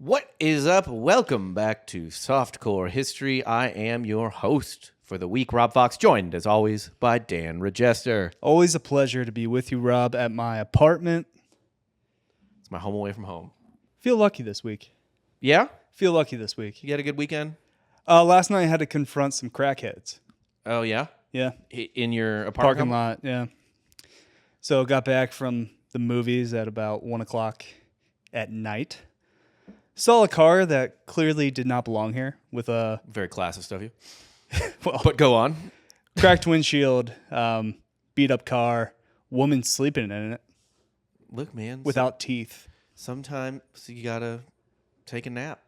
What is up? Welcome back to Softcore History. I am your host for the week, Rob Fox, joined as always by Dan Regester. Always a pleasure to be with you, Rob, at my apartment. It's my home away from home. Feel lucky this week. Yeah? Feel lucky this week. You had a good weekend? Last night I had to confront some crackheads. Oh, yeah? Yeah. In your apartment? Parking lot, yeah. So got back from the movies at about 1 o'clock at night. Saw a car that clearly did not belong here with a... Very classist of you. well, But go on. cracked windshield, beat up car, woman sleeping in it. Look, man. Without teeth. Sometimes you gotta take a nap.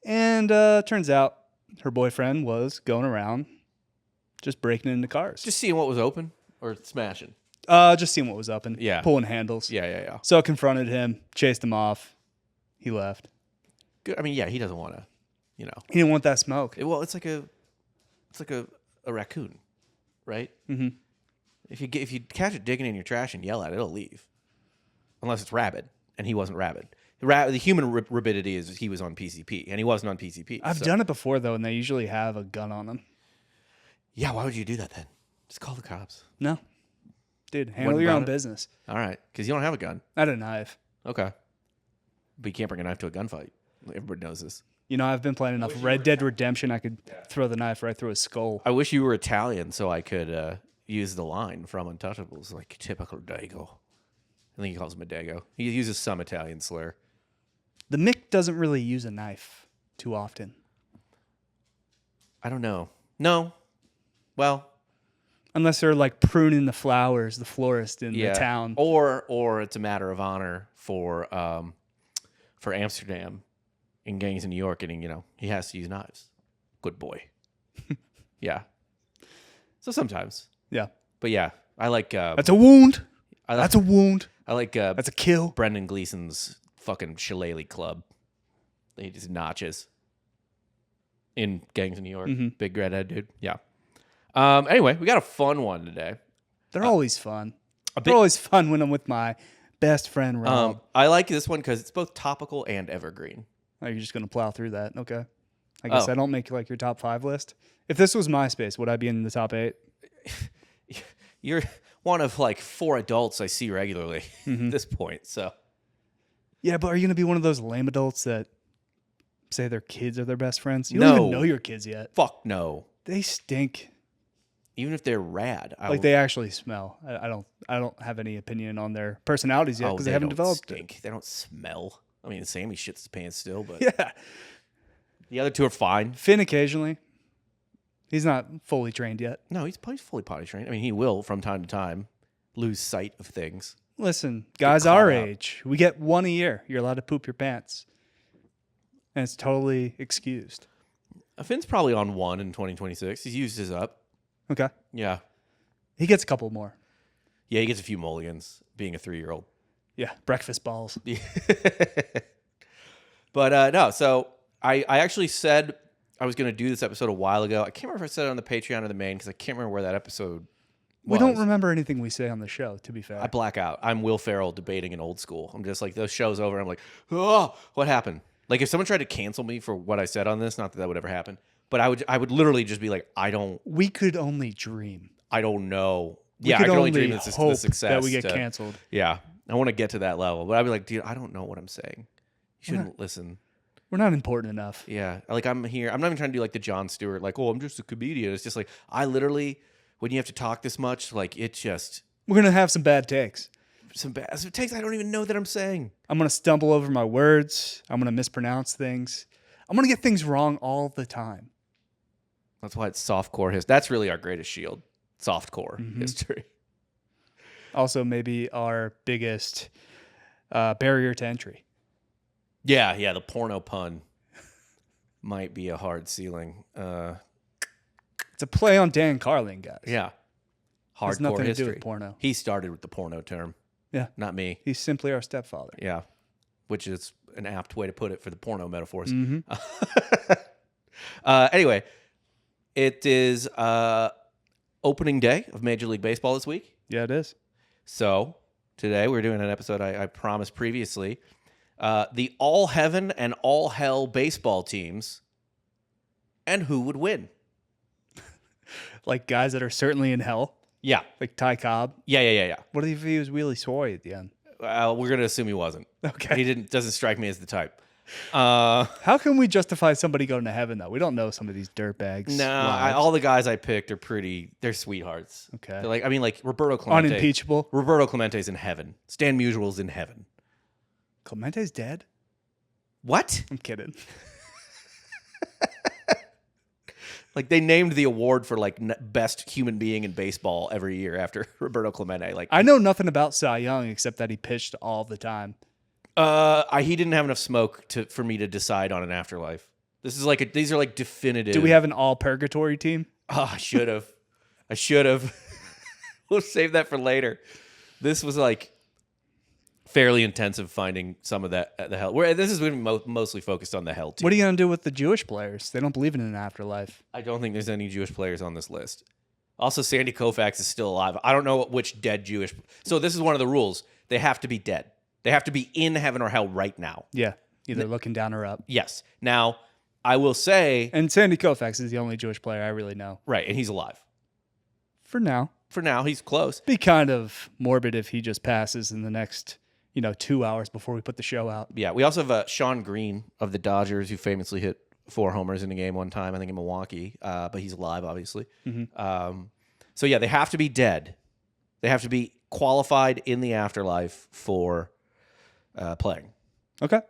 And turns out her boyfriend was going around just breaking into cars. Just seeing what was open or smashing? Just seeing what was up and Yeah. pulling handles. Yeah. So I confronted him, chased him off. He left. Good. I mean, yeah, he doesn't want to, you know. He didn't want that smoke. Well, it's like a raccoon, right? Mm-hmm. If you catch it digging in your trash and yell at it, it'll leave. Unless it's rabid, and he wasn't rabid. The human rabidity is he was on PCP, and he wasn't on PCP. I've done it before, though, and they usually have a gun on them. Yeah, why would you do that then? Just call the cops. No. Dude, handle What your about own it? business. All right, because you don't have a gun. I had a knife. Okay. But you can't bring a knife to a gunfight. Everybody knows this. You know, I've been playing enough Red Dead Redemption, I could throw the knife right through his skull. I wish you were Italian so I could use the line from Untouchables, like typical Dago. I think he calls him a Dago. He uses some Italian slur. The Mick doesn't really use a knife too often. I don't know. No. Well, Unless they're like pruning the flowers, the florist in the town. Or it's a matter of honor for Amsterdam in gangs in New York, and he has to use knives. Good boy. Yeah. So sometimes. Yeah. But yeah, I like That's a wound. That's a wound. I like That's a kill. Brendan Gleeson's fucking shillelagh club. He just notches in gangs in New York. Mm-hmm. Big redhead dude. Yeah. Anyway, we got a fun one today. They're always fun. They're always fun when I'm with my best friend, Rob. I like this one because it's both topical and evergreen. Oh, you're just going to plow through that. Okay. I guess I don't make like your top 5 list. If this was MySpace, would I be in the top 8? You're one of like 4 adults I see regularly at this point. So Yeah, but are you going to be one of those lame adults that say their kids are their best friends? You No. don't even know your kids yet. fuck no. They stink. Even if they're rad, They actually smell. I don't have any opinion on their personalities yet because they haven't developed stink. They don't smell. I mean, Sammy shits his pants still, but it. Yeah. the other 2 are fine. Finn occasionally. He's not fully trained yet. No, he's fully potty trained. I mean, he will from time to time lose sight of things. Listen, guys caught our out. age, we get 1 a year. You're allowed to poop your pants. And it's totally excused. Finn's probably on 1 in 2026. He's used his up. Okay. Yeah. He gets a couple more. Yeah, he gets a few mulligans being a 3-year-old. Yeah, breakfast balls. But no, so I actually said I was going to do this episode a while ago. I can't remember if I said it on the Patreon or the main because I can't remember where that episode was. We don't remember anything we say on the show, to be fair. I black out. I'm Will Ferrell debating an old school. I'm just like, the show's over. I'm like, oh, what happened? Like, if someone tried to cancel me for what I said on this, not that that would ever happen, but I would literally just be like, We could only dream. I don't know. We I could can only only dream the hope success that we get canceled. Yeah, I want to get to that level, but I'd be like, dude, I don't know what I'm saying. You shouldn't listen. We're not important enough. Yeah, like I'm here. I'm not even trying to do like the Jon Stewart, like, oh, I'm just a comedian. It's just like I literally, when you have to talk this much, like it just We're going to have some bad takes. some takes I don't even know that I'm saying. I'm going to stumble over my words. I'm going to mispronounce things. I'm going to get things wrong all the time. That's why it's softcore history. That's really our greatest shield, softcore history. Also, maybe our biggest barrier to entry. Yeah, the porno pun might be a hard ceiling. It's a play on Dan Carlin, guys. Yeah, Has hardcore nothing history. to do with porno. He started with the porno term. Yeah. Not me. He's simply our stepfather. Yeah, which is an apt way to put it for the porno metaphors. Anyway, it is opening day of Major League Baseball this week. Yeah, it is. So today we're doing an episode I promised previously the all heaven and all hell baseball teams, and who would win? Like guys that are certainly in hell, Yeah. like Ty Cobb. Yeah. What if he was really sorry at the end? We're gonna assume he wasn't. Okay. He doesn't strike me as the type. How can we justify somebody going to heaven though? We don't know some of these dirtbags. No, lives. all the guys I picked are they're sweethearts. Okay. They're like Roberto Clemente. Unimpeachable. Roberto Clemente's in heaven. Stan Musial's in heaven. Clemente's dead? What? I'm kidding. Like they named the award for like best human being in baseball every year after Roberto Clemente. Like I know nothing about Cy Young except that he pitched all the time. he didn't have enough smoke for me to decide on an afterlife. These are like definitive. Do we have an all purgatory team? Oh, I should have. We'll save that for later. This was like fairly intensive finding some of that at the hell. This is going to be mostly focused on the hell team. What are you going to do with the Jewish players? They don't believe in an afterlife. I don't think there's any Jewish players on this list. Also, Sandy Koufax is still alive. I don't know which dead Jewish. So this is one of the rules. They have to be dead. They have to be in heaven or hell right now. Yeah, either looking down or up. Yes. Now, I will say. And Sandy Koufax is the only Jewish player I really know. Right, and he's alive. For now. For now, he's close. Be kind of morbid if he just passes in the next 2 hours before we put the show out. Yeah, we also have Sean Green of the Dodgers, who famously hit 4 homers in a game one time, I think in Milwaukee, but he's alive, obviously. Mm-hmm. So yeah, they have to be dead. They have to be qualified in the afterlife for playing. Okay.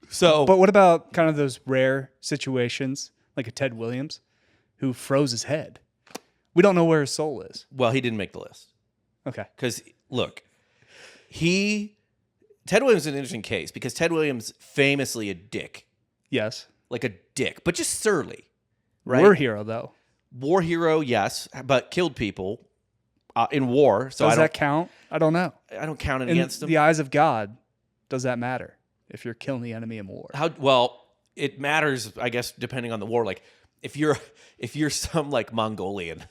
So, but what about kind of those rare situations, like a Ted Williams, who froze his head? We don't know where his soul is. Well, he didn't make the list. Okay. Because, look, Ted Williams is an interesting case because Ted Williams famously a dick. Yes. Like a dick, but just surly. Right? War hero, though. War hero, yes, but killed people in war. So does that count? I don't know. I don't count it In against them. the eyes of God, does that matter if you're killing the enemy in war? Well, it matters, I guess, depending on the war. Like if you're some like Mongolian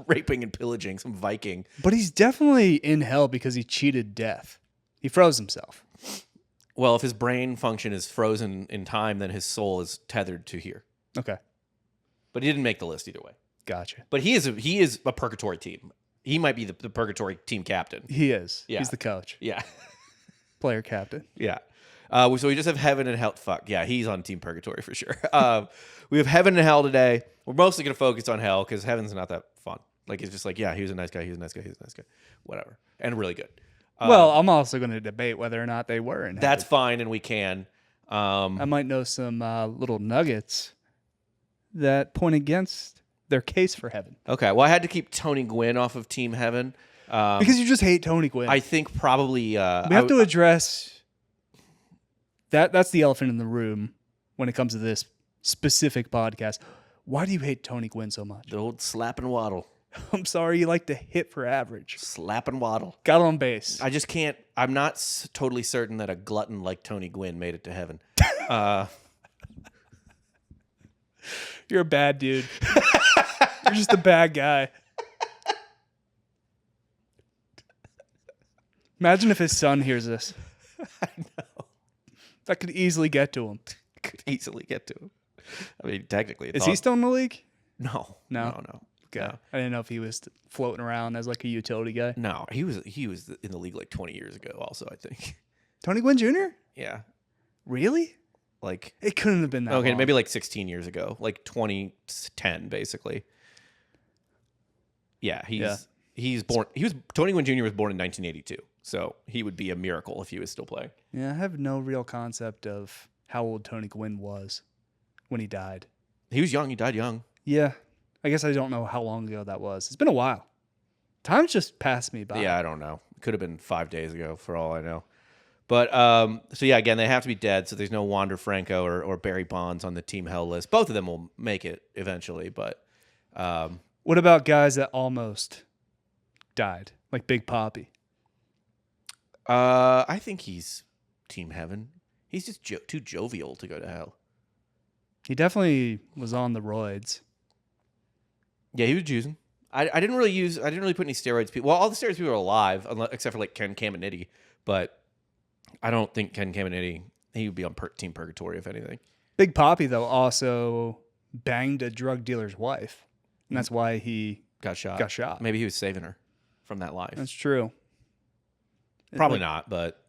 raping and pillaging some Viking. But he's definitely in hell because he cheated death. He froze himself. Well, if his brain function is frozen in time, then his soul is tethered to here. Okay. But he didn't make the list either way. Gotcha. But he is a purgatory team. He might be the purgatory team captain. He is. Yeah. He's the coach. Yeah. Player captain. Yeah. So we just have heaven and hell. Fuck. Yeah, he's on team purgatory for sure. We have heaven and hell today. We're mostly going to focus on hell because heaven's not that fun. Like, it's just like, yeah, he was a nice guy. He was a nice guy. He was a nice guy. Whatever. And really good. Well, I'm also going to debate whether or not they were in heaven. That's fine, and we can. I might know some little nuggets that point against their case for heaven. Okay. Well, I had to keep Tony Gwynn off of Team Heaven. Because you just hate Tony Gwynn. I think probably... we have to address... That's the elephant in the room when it comes to this specific podcast. Why do you hate Tony Gwynn so much? The old slap and waddle. I'm sorry, you like to hit for average. Slap and waddle. Got on base. I just can't... I'm not totally certain that a glutton like Tony Gwynn made it to heaven. You're a bad dude. You're just a bad guy. Imagine if his son hears this. I know. That could easily get to him. Could easily get to him. I mean, technically. Is he still in the league? No. No? No. Okay. No. I didn't know if he was floating around as like a utility guy. No, he was in the league like 20 years ago also, I think. Tony Gwynn Jr.? Yeah. Really? Like... It couldn't have been that long. maybe like 16 years ago. Like 2010, basically. Yeah, he's born... Tony Gwynn Jr. was born in 1982. So he would be a miracle if he was still playing. Yeah, I have no real concept of how old Tony Gwynn was when he died. He was young. He died young. Yeah. I guess I don't know how long ago that was. It's been a while. Time's just passed me by. Yeah, I don't know. It could have been 5 days ago for all I know. But, so yeah, again, they have to be dead. So there's no Wander Franco or Barry Bonds on the Team Hell list. Both of them will make it eventually. But what about guys that almost died, like Big Papi? I think he's Team Heaven. He's just too jovial to go to hell. He definitely was on the roids. Yeah, he was juicing. I didn't really put any steroids. Well, all the steroids people are alive, except for like Ken Caminiti. But I don't think Ken Caminiti, he would be on Team Purgatory, if anything. Big Papi, though, also banged a drug dealer's wife. And that's why he Got shot. got shot. Maybe he was saving her from that life. That's true. Probably not, but...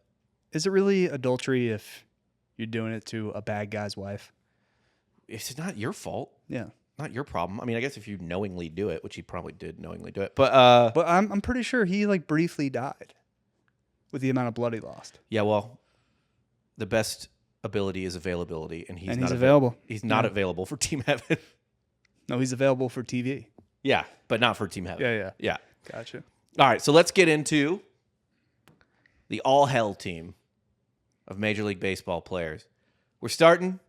Is it really adultery if you're doing it to a bad guy's wife? It's not your fault. Yeah. Not your problem. I mean, I guess if you knowingly do it, which he probably did knowingly do it. But I'm pretty sure he like briefly died with the amount of blood he lost. yeah, well, the best ability is availability, and he's not available. He's not available for Team Heaven. No, he's available for TV. Yeah, but not for Team Heaven. Yeah. Gotcha. All right, so let's get into the all-hell team of Major League Baseball players. We're starting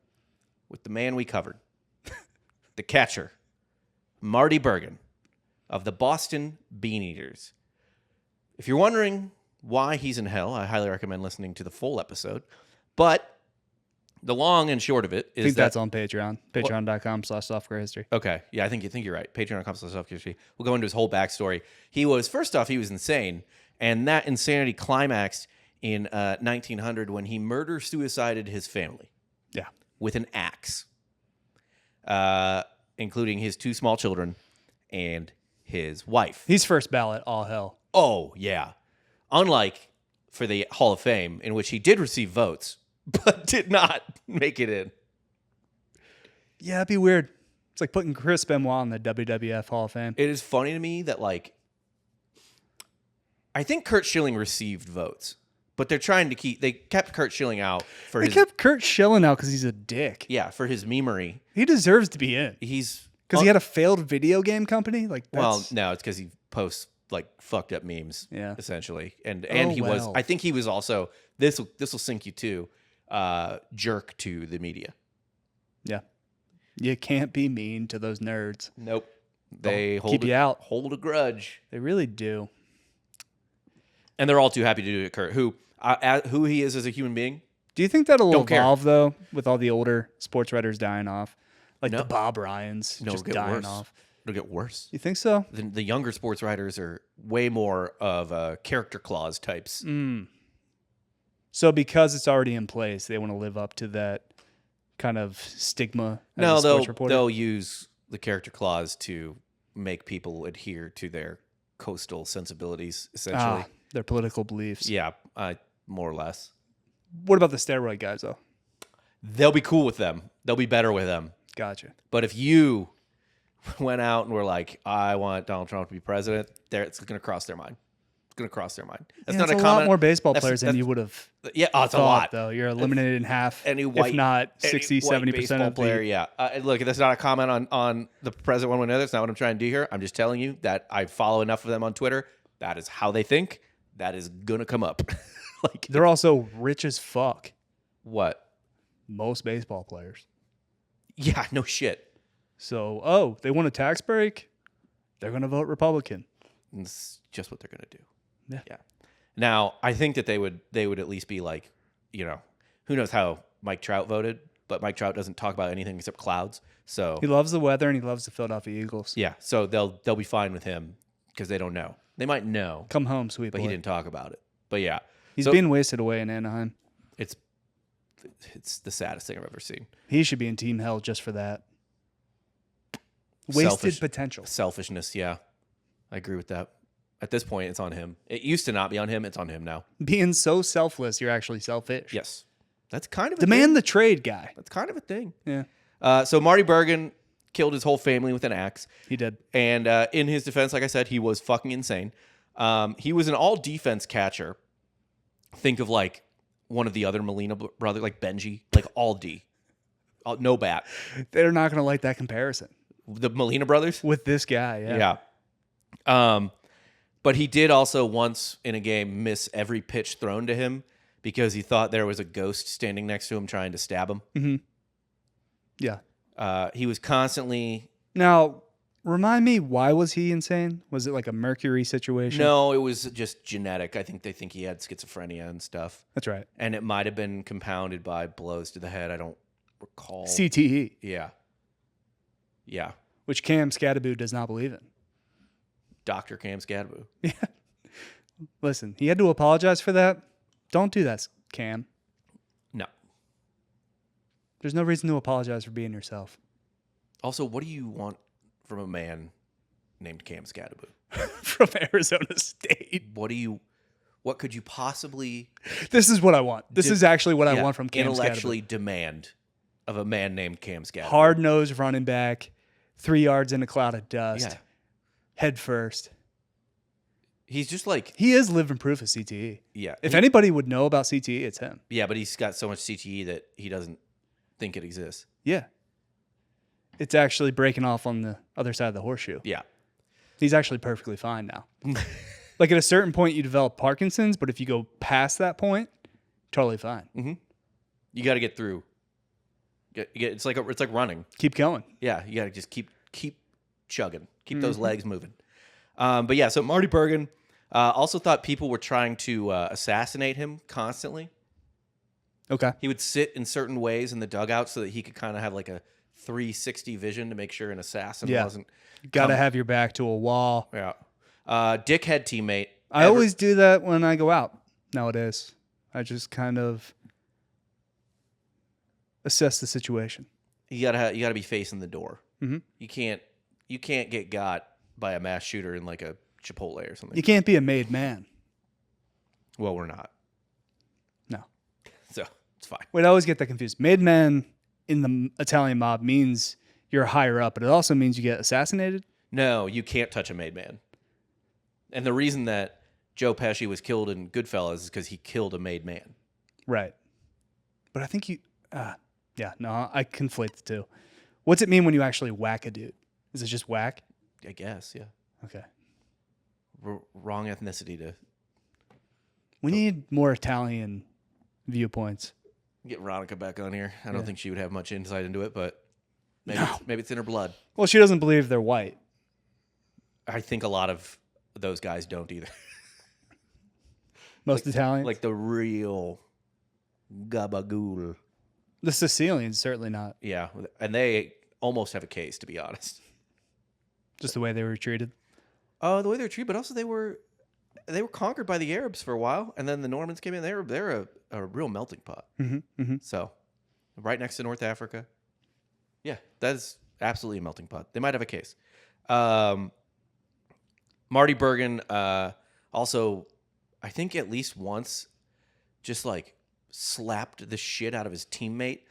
with the man we covered, the catcher, Marty Bergen of the Boston Bean Eaters. If you're wondering why he's in hell, I highly recommend listening to the full episode. But the long and short of it is that's on Patreon. Patreon.com/softwarehistory. Okay. Yeah, I think you're right. Patreon.com/softwarehistory. We'll go into his whole backstory. First off, he was insane. And that insanity climaxed in 1900 when he murder-suicided his family. Yeah. With an axe. Including his 2 small children and his wife. He's first ballot, all hell. Oh, yeah. Unlike for the Hall of Fame, in which he did receive votes, but did not make it in. Yeah, it'd be weird. It's like putting Chris Benoit in the WWF Hall of Fame. It is funny to me that, like, I think Curt Schilling received votes, but they kept Curt Schilling out for They kept Curt Schilling out because he's a dick. Yeah, for his memery. He deserves to be in. He's... Because he had a failed video game company? Well, no, it's because he posts, like, fucked up memes, essentially. And he was... I think he was also... This will sink you, too. Jerk to the media. Yeah. You can't be mean to those nerds. Nope. They keep you out. Hold a grudge. They really do. And they're all too happy to do it, Kurt. Who he is as a human being. Do you think that'll evolve, though, with all the older sports writers dying off? Like the Bob Ryans just dying off. It'll get worse. You think so? The younger sports writers are way more of character clause types. So because it's already in place, they want to live up to that kind of stigma as No, a sports reporter? They'll use the character clause to make people adhere to their coastal sensibilities, essentially. Their political beliefs. Yeah, more or less. What about the steroid guys, though? They'll be cool with them. They'll be better with them. Gotcha. But if you went out and were like, I want Donald Trump to be president, it's going to cross their mind. It's going to cross their mind. That's not a lot more baseball players than you would have. Yeah, it's a lot. Though you're eliminated in half, if not 60, 70% of player. Yeah, look, that's not a comment on the president one way or another. That's not what I'm trying to do here. I'm just telling you that I follow enough of them on Twitter. That is how they think. That is gonna come up. They're also rich as fuck. What? Most baseball players. Yeah, no shit. So, they want a tax break? They're gonna vote Republican. That's just what they're gonna do. Yeah. Now, I think that they would at least be like, who knows how Mike Trout voted, but Mike Trout doesn't talk about anything except clouds. So he loves the weather and he loves the Philadelphia Eagles. Yeah, so they'll be fine with him because they don't know. They might know. Come home, sweet boy. But he didn't talk about it. But yeah. He's being wasted away in Anaheim. It's the saddest thing I've ever seen. He should be in team hell just for that. Wasted potential. Selfishness, yeah. I agree with that. At this point, it's on him. It used to not be on him. It's on him now. Being so selfless, you're actually selfish. Yes. That's kind of a Demand thing. the trade guy. That's kind of a thing. Yeah. So Marty Bergen killed his whole family with an axe. He did. And in his defense, like I said, he was fucking insane. He was an all-defense catcher. Think of like one of the other Molina brothers, like Benji, like all D. No bat. They're not going to like that comparison. The Molina brothers? With this guy, yeah. But he did also once in a game miss every pitch thrown to him because he thought there was a ghost standing next to him trying to stab him. Mm-hmm. Yeah. He was constantly... Now, remind me, why was he insane? Was it like a Mercury situation? No, it was just genetic. I think they think he had schizophrenia and stuff. That's right. And it might have been compounded by blows to the head. I don't recall. CTE. Yeah. Yeah. Which Cam Scadaboo does not believe in. Dr. Cam Scadaboo. Yeah. Listen, he had to apologize for that. Don't do that, Cam. No. There's no reason to apologize for being yourself. Also, what do you want from a man named Cam Scadaboo? From Arizona State. What could you possibly... This is what I want. This is actually what I want from Cam intellectually Scadaboo. demand of a man named Cam Scadaboo. Hard-nosed running back, 3 yards in a cloud of dust, Yeah. head first. He's just like... He is living proof of CTE. Yeah. If anybody would know about CTE, it's him. Yeah, but he's got so much CTE that he doesn't think it exists. Yeah. It's actually breaking off on the other side of the horseshoe. Yeah. He's actually perfectly fine now. Like at a certain point, you develop Parkinson's, but if you go past that point, totally fine. Mm-hmm. You got to get through. It's like running. Keep going. Yeah, you got to just keep chugging, keep those legs moving. But yeah, so Marty Bergen also thought people were trying to assassinate him constantly. Okay. He would sit in certain ways in the dugout so that he could kind of have like a 360 vision to make sure an assassin wasn't. Got to have your back to a wall. Yeah. Dickhead teammate. I always do that when I go out nowadays. I just kind of assess the situation. You gotta be facing the door. Mm-hmm. You can't get got by a mass shooter in like a Chipotle or something. You can't be a made man. Well, we're not. No. So it's fine. Wait, I always get that confused. Made man in the Italian mob means you're higher up, but it also means you get assassinated? No, you can't touch a made man. And the reason that Joe Pesci was killed in Goodfellas is because he killed a made man. Right. But I think I conflate the two. What's it mean when you actually whack a dude? Is it just whack? I guess, yeah. Okay. Wrong ethnicity to... We need more Italian viewpoints. Get Veronica back on here. I don't think she would have much insight into it, but maybe it's in her blood. Well, she doesn't believe they're white. I think a lot of those guys don't either. Most Italians? Like the real gabagool. The Sicilians, certainly not. Yeah, and they almost have a case, to be honest. Just the way they were treated. Oh, the way they were treated, but also they were conquered by the Arabs for a while, and then the Normans came in. They're a real melting pot. Mm-hmm, mm-hmm. So, right next to North Africa. Yeah, that is absolutely a melting pot. They might have a case. Marty Bergen also, I think at least once, just like slapped the shit out of his teammate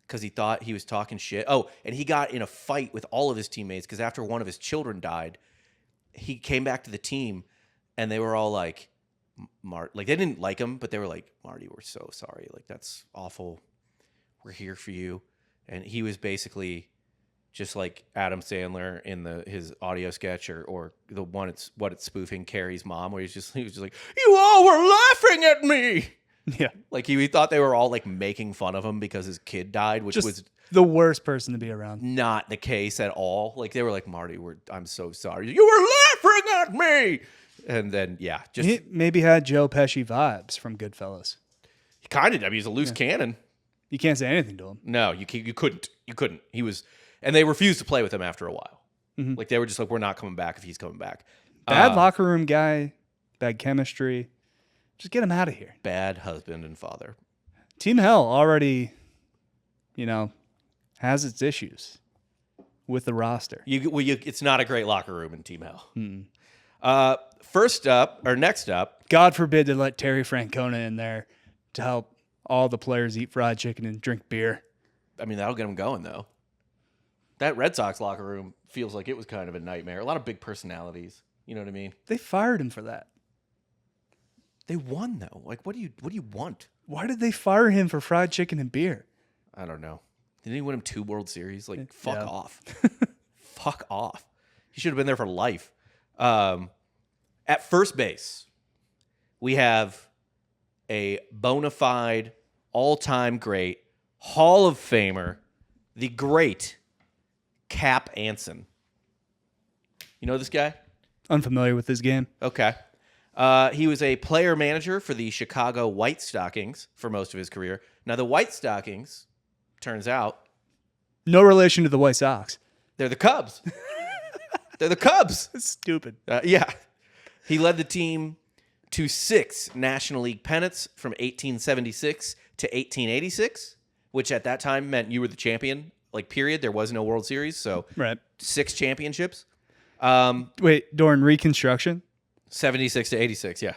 because he thought he was talking shit. Oh, and he got in a fight with all of his teammates because after one of his children died, he came back to the team and they were all like, they didn't like him, but they were like, Marty, we're so sorry. Like, that's awful. We're here for you. And he was basically just like Adam Sandler in his audio sketch or the one it's spoofing Carrie's mom, where he was just like, you all were laughing at me. Yeah. Like he thought they were all like making fun of him because his kid died, which was the worst person to be around. Not the case at all. Like they were like, Marty, I'm so sorry. You were laughing at me. And then, yeah, just he maybe had Joe Pesci vibes from Goodfellas. He kind of did. He's a loose cannon. You can't say anything to him. No, you couldn't. You couldn't. He was, and they refused to play with him after a while. Mm-hmm. Like they were just like, we're not coming back if he's coming back. Bad locker room guy, bad chemistry. Just get him out of here. Bad husband and father. Team Hell already, has its issues with the roster. It's not a great locker room in Team Hell. Next up. God forbid to let Terry Francona in there to help all the players eat fried chicken and drink beer. I mean, that'll get them going, though. That Red Sox locker room feels like it was kind of a nightmare. A lot of big personalities. You know what I mean? They fired him for that. They won, though. Like, what do you want? Why did they fire him for fried chicken and beer? I don't know. Didn't he win him 2 World Series? Like, fuck off. Fuck off. He should have been there for life. At first base, we have a bona fide, all-time great, Hall of Famer, the great Cap Anson. You know this guy? Unfamiliar with this game. Okay. He was a player manager for the Chicago White Stockings for most of his career. Now, the White Stockings, turns out... No relation to the White Sox. They're the Cubs. They're the Cubs. It's stupid. Yeah. He led the team to 6 National League pennants from 1876 to 1886, which at that time meant you were the champion, like, period. There was no World Series, so Right. 6 championships. Wait, during Reconstruction? 76 to 86, yeah.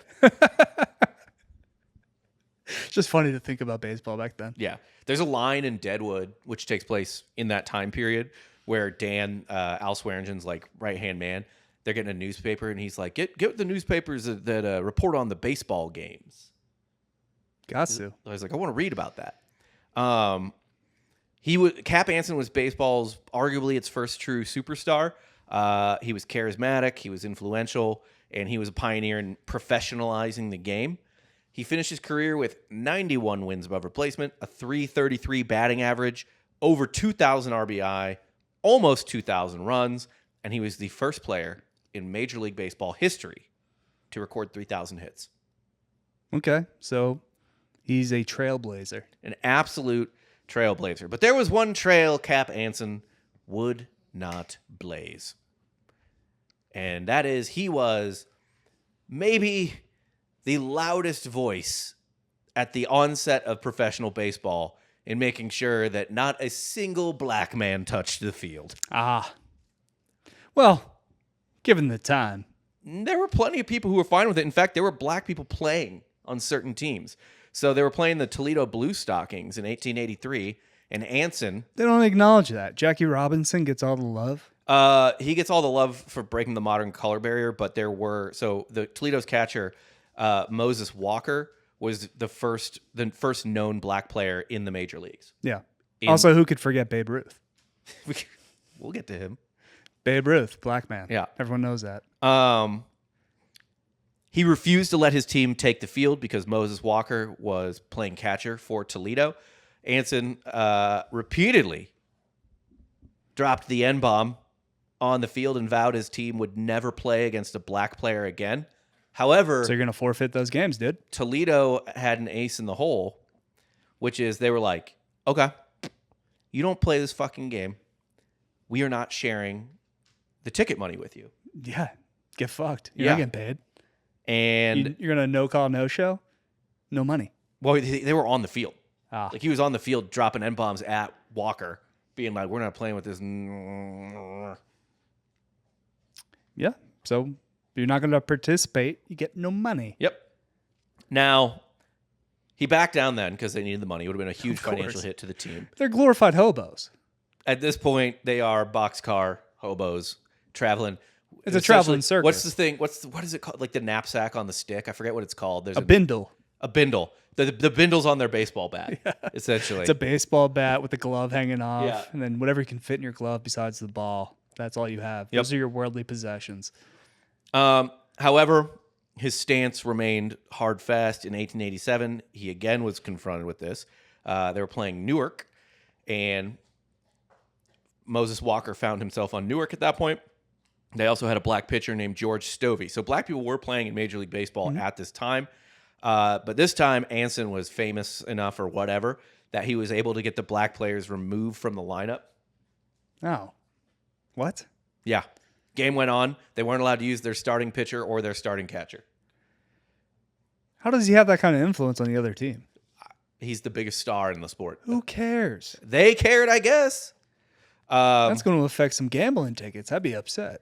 It's just funny to think about baseball back then. Yeah. There's a line in Deadwood, which takes place in that time period, where Dan, Al Swearengen's, like, right-hand man, they're getting a newspaper, and he's like, get the newspapers that report on the baseball games. Got to. I was like, I want to read about that. Cap Anson was baseball's arguably its first true superstar. He was charismatic, he was influential, and he was a pioneer in professionalizing the game. He finished his career with 91 wins above replacement, a .333 batting average, over 2,000 RBI, almost 2,000 runs, and he was the first player in Major League Baseball history to record 3,000 hits. Okay, so he's a trailblazer. An absolute trailblazer. But there was one trail Cap Anson would not blaze. And that is, he was maybe the loudest voice at the onset of professional baseball in making sure that not a single black man touched the field. Well, given the time. There were plenty of people who were fine with it. In fact, there were black people playing on certain teams. So they were playing the Toledo Blue Stockings in 1883, and Anson... They don't acknowledge that. Jackie Robinson gets all the love. He gets all the love for breaking the modern color barrier, but there were... So the Toledo's catcher, Moses Walker, was the first known black player in the major leagues. Yeah. Also, who could forget Babe Ruth? We'll get to him. Babe Ruth, black man. Yeah. Everyone knows that. He refused to let his team take the field because Moses Walker was playing catcher for Toledo. Anson repeatedly dropped the N-bomb on the field and vowed his team would never play against a black player again. However... So you're going to forfeit those games, dude. Toledo had an ace in the hole, which is they were like, okay, you don't play this fucking game. We are not sharing the ticket money with you. Yeah. Get fucked. You're not getting paid. And you're going to no-call, no-show? No money. Well, they were on the field. Like, he was on the field dropping N-bombs at Walker, being like, we're not playing with this. Yeah. So you're not going to participate. You get no money. Yep. Now, he backed down then because they needed the money. It would have been a huge financial hit to the team. They're glorified hobos. At this point, they are boxcar hobos traveling. It's a traveling circus. What's the thing? What is it called? Like the knapsack on the stick? I forget what it's called. There's a bindle. A bindle. The bindle's on their baseball bat, essentially. It's a baseball bat with the glove hanging off, Yeah. and then whatever you can fit in your glove besides the ball. That's all you have. Yep. Those are your worldly possessions. However, his stance remained hard fast. In 1887, he again was confronted with this. They were playing Newark, and Moses Walker found himself on Newark at that point. They also had a black pitcher named George Stovey. So black people were playing in Major League Baseball at this time. But this time, Anson was famous enough or whatever that he was able to get the black players removed from the lineup. Oh. What? Yeah. Game went on. They weren't allowed to use their starting pitcher or their starting catcher. How does he have that kind of influence on the other team? He's the biggest star in the sport. Who cares? They cared, I guess. That's going to affect some gambling tickets. I'd be upset.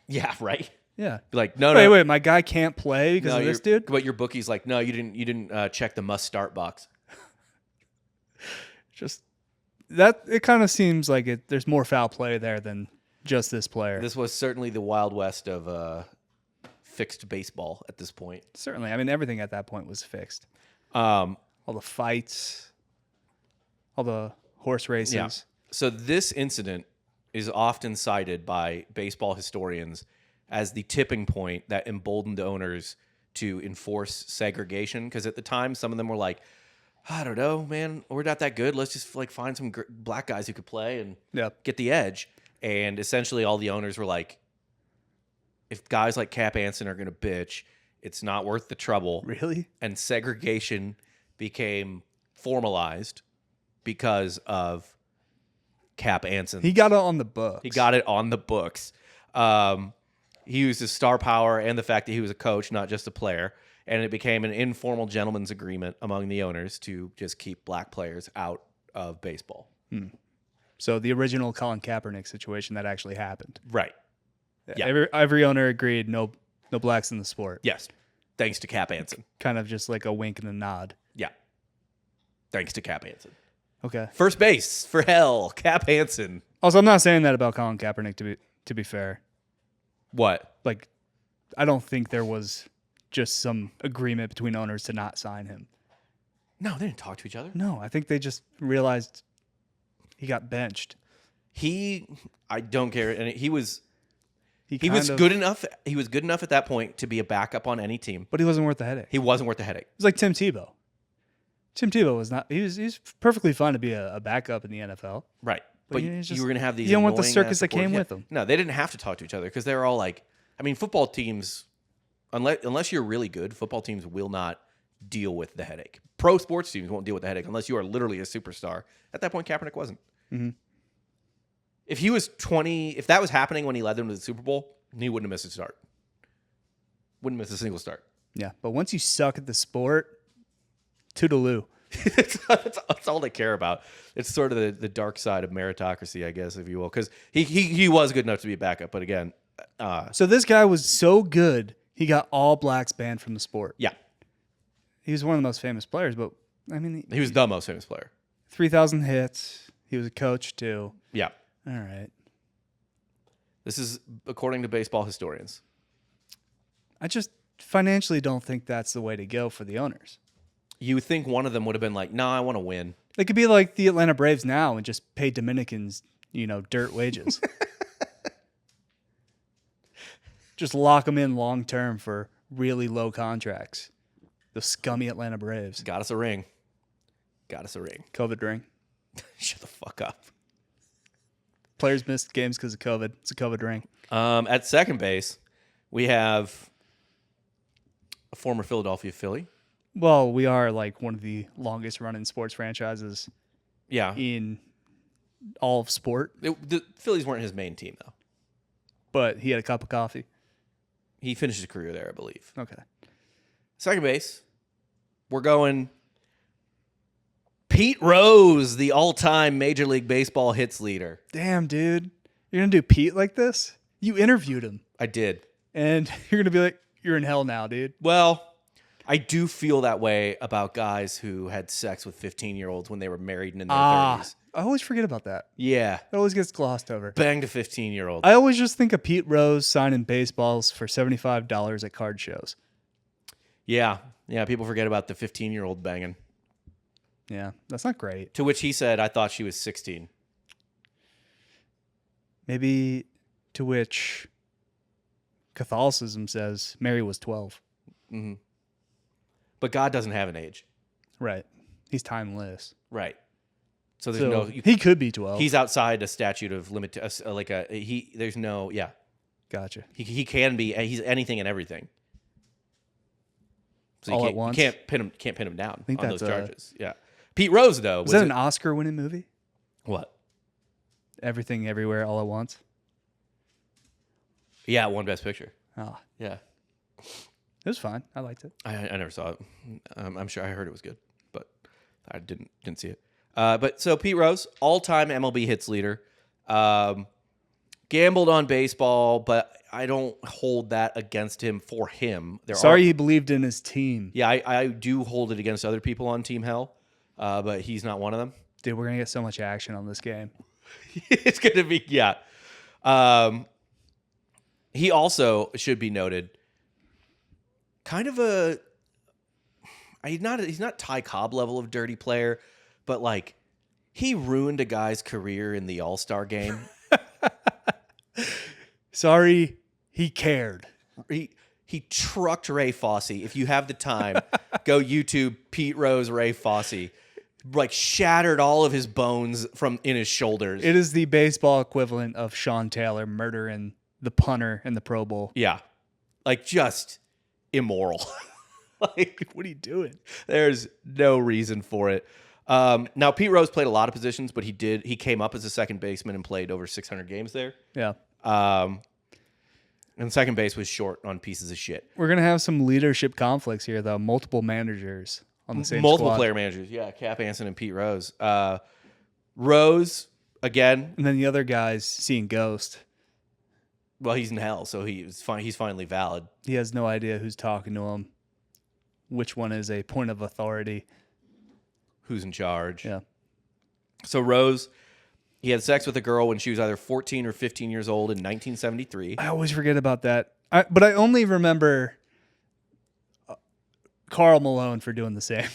Yeah, right. Yeah. Be like, no, wait, my guy can't play because of this dude? But your bookie's like, no, you didn't check the must start box. Just that it kind of seems like there's more foul play there than just this player. This was certainly the Wild West of fixed baseball at this point. Certainly. I mean, everything at that point was fixed. All the fights, all the horse races. Yeah. So this incident is often cited by baseball historians as the tipping point that emboldened owners to enforce segregation. Because at the time, some of them were like, I don't know, man, we're not that good. Let's just like find some black guys who could play and get the edge. And essentially all the owners were like, if guys like Cap Anson are going to bitch, it's not worth the trouble. Really? And segregation became formalized because of Cap Anson. He got it on the books. He got it on the books. he used his star power and the fact that he was a coach, not just a player. And it became an informal gentleman's agreement among the owners to just keep black players out of baseball. So the original Colin Kaepernick situation that actually happened. Right. Yeah. Every owner agreed no blacks in the sport. Yes. Thanks to Cap Anson. Kind of just like a wink and a nod. Yeah. Thanks to Cap Anson. Okay. First base for hell, Cap Anson. Also, I'm not saying that about Colin Kaepernick to be fair. What? Like, I don't think there was just some agreement between owners to not sign him. No, they didn't talk to each other. No, I think they just realized he got benched. I don't care. And he was He was good enough. He was good enough at that point to be a backup on any team. but he wasn't worth the headache. He wasn't worth the headache. It was like Tim Tebow. Tim Tebow was not. He's perfectly fine to be a backup in the NFL. Right. But you you just- were going to have these. you don't want the annoying circus ass that came supporters. with them. No, they didn't have to talk to each other because they were all like, I mean, football teams, unless you're really good, football teams will not deal with the headache. Pro sports teams won't deal with the headache unless you are literally a superstar. At that point, Kaepernick wasn't. Mm-hmm. If he was 20, if that was happening when he led them to the Super Bowl, he wouldn't have missed a start. Wouldn't miss a single start. Yeah, but once you suck at the sport, toodaloo. that's all they care about. It's sort of the dark side of meritocracy, I guess, if you will, because he was good enough to be a backup, but again, So this guy was so good, he got all blacks banned from the sport. yeah, He was one of the most famous players, but I mean, he was the most famous player. 3,000 hits. He was a coach too. Yeah, All right. this is according to baseball historians. I just financially don't think that's the way to go for the owners. You would think one of them would have been like, "No, I want to win." They could be like the Atlanta Braves now and just pay Dominicans, dirt wages. Just lock them in long term for really low contracts. The scummy Atlanta Braves. Got us a ring. Got us a ring. COVID ring. Shut the fuck up. Players missed games because of COVID. It's a COVID ring. At second base, we have a former Philadelphia Philly. Well, we are like one of the longest running sports franchises Yeah, in all of sport, the Phillies weren't his main team though. but he had a cup of coffee. He finished his career there, I believe. Okay. Second base, we're going Pete Rose, the all-time Major League Baseball hits leader. Damn, dude. You're going to do Pete like this? You interviewed him, I did. and you're going to be like, you're in hell now, dude. Well, I do feel that way about guys who had sex with 15-year-olds when they were married and in their 30s. I always forget about that. Yeah. It always gets glossed over. Banged a 15-year-old. I always just think of Pete Rose signing baseballs for $75 at card shows. Yeah. Yeah, people forget about the 15-year-old banging. Yeah, that's not great. To which he said, I thought she was 16. Maybe to which Catholicism says Mary was 12. Mm-hmm. But God doesn't have an age. Right. He's timeless. Right. So there's He could be 12. He's outside a statute of limit. There's no. Yeah. Gotcha. He can be. He's anything and everything. So All you at can't, once? You can't pin him down think on those that's, charges. Yeah. Pete Rose though Was that an Oscar-winning movie? what? Everything, Everywhere, All at Once. Yeah, won Best Picture. Oh, Yeah. it was fine. I liked it. I never saw it. I'm sure I heard it was good, but I didn't see it. But so Pete Rose, all-time MLB hits leader, gambled on baseball, but I don't hold that against him for him. Sorry he believed in his team. Yeah, I do hold it against other people on Team Hell, but he's not one of them. Dude, we're going to get so much action on this game. It's going to be, yeah. He also, should be noted, kind of he's not Ty Cobb level of dirty player, but like he ruined a guy's career in the All-Star game. Sorry, he cared. He trucked Ray Fosse. If you have the time, go YouTube Pete Rose Ray Fosse. Like shattered all of his bones in his shoulders. It is the baseball equivalent of Sean Taylor murdering the punter in the Pro Bowl. Yeah. Like just immoral. Like, What are you doing? there's no reason for it. Now Pete Rose played a lot of positions, but he came up as a second baseman and played over 600 games there. Yeah. And second base was short on pieces of shit. We're going to have some leadership conflicts here, though. Multiple managers on the same Multiple squad. player managers. Yeah, Cap Anson and Pete Rose. Rose, again. And then the other guy's seeing ghost. Well, he's in hell, so he's finally valid. He has no idea who's talking to him, which one is a point of authority. Who's in charge. Yeah. So Rose, he had sex with a girl when she was either 14 or 15 years old in 1973. I always forget about that. But I only remember Karl Malone for doing the same.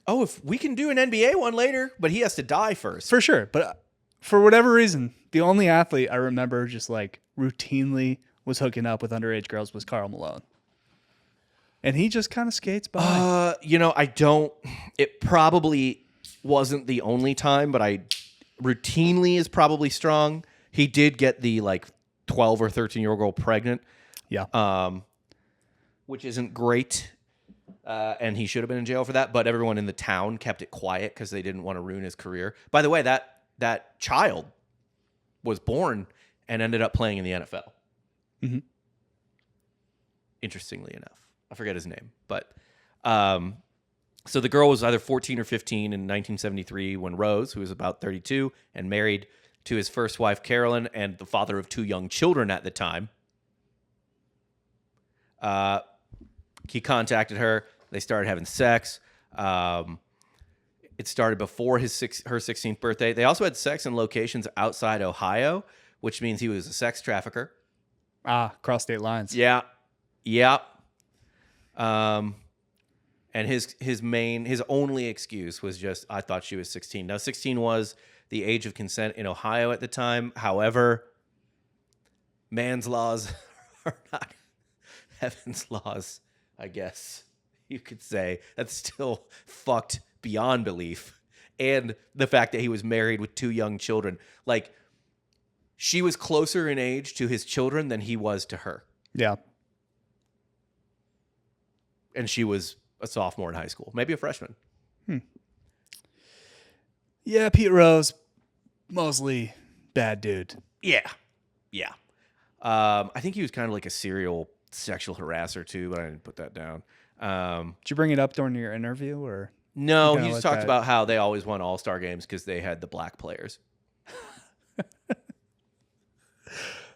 Oh, if we can do an NBA one later, but he has to die first. For sure. But for whatever reason, the only athlete I remember just like routinely was hooking up with underage girls was Karl Malone. And he just kind of skates by. I don't. It probably wasn't the only time, but I routinely is probably strong. He did get the 12 or 13-year-old girl pregnant. Yeah. Which isn't great. And he should have been in jail for that, but everyone in the town kept it quiet because they didn't want to ruin his career. By the way, that child was born and ended up playing in the NFL. Mm-hmm. Interestingly enough. I forget his name. But so the girl was either 14 or 15 in 1973 when Rose, who was about 32, and married to his first wife, Carolyn, and the father of 2 young children at the time. He contacted her. They started having sex. It started before her 16th birthday. They also had sex in locations outside Ohio, which means he was a sex trafficker. Cross state lines. Yeah. And his only excuse was just, I thought she was 16. Now, 16 was the age of consent in Ohio at the time. However, man's laws are not heaven's laws, I guess you could say. That's still fucked beyond belief. And the fact that he was married with 2 young children. She was closer in age to his children than he was to her. Yeah. And she was a sophomore in high school, maybe a freshman. Yeah, Pete Rose, mostly bad dude. Yeah. I think he was kind of like a serial sexual harasser too, but I didn't put that down. Did you bring it up during your interview, or? No, he just talked about how they always won All-Star games because they had the black players.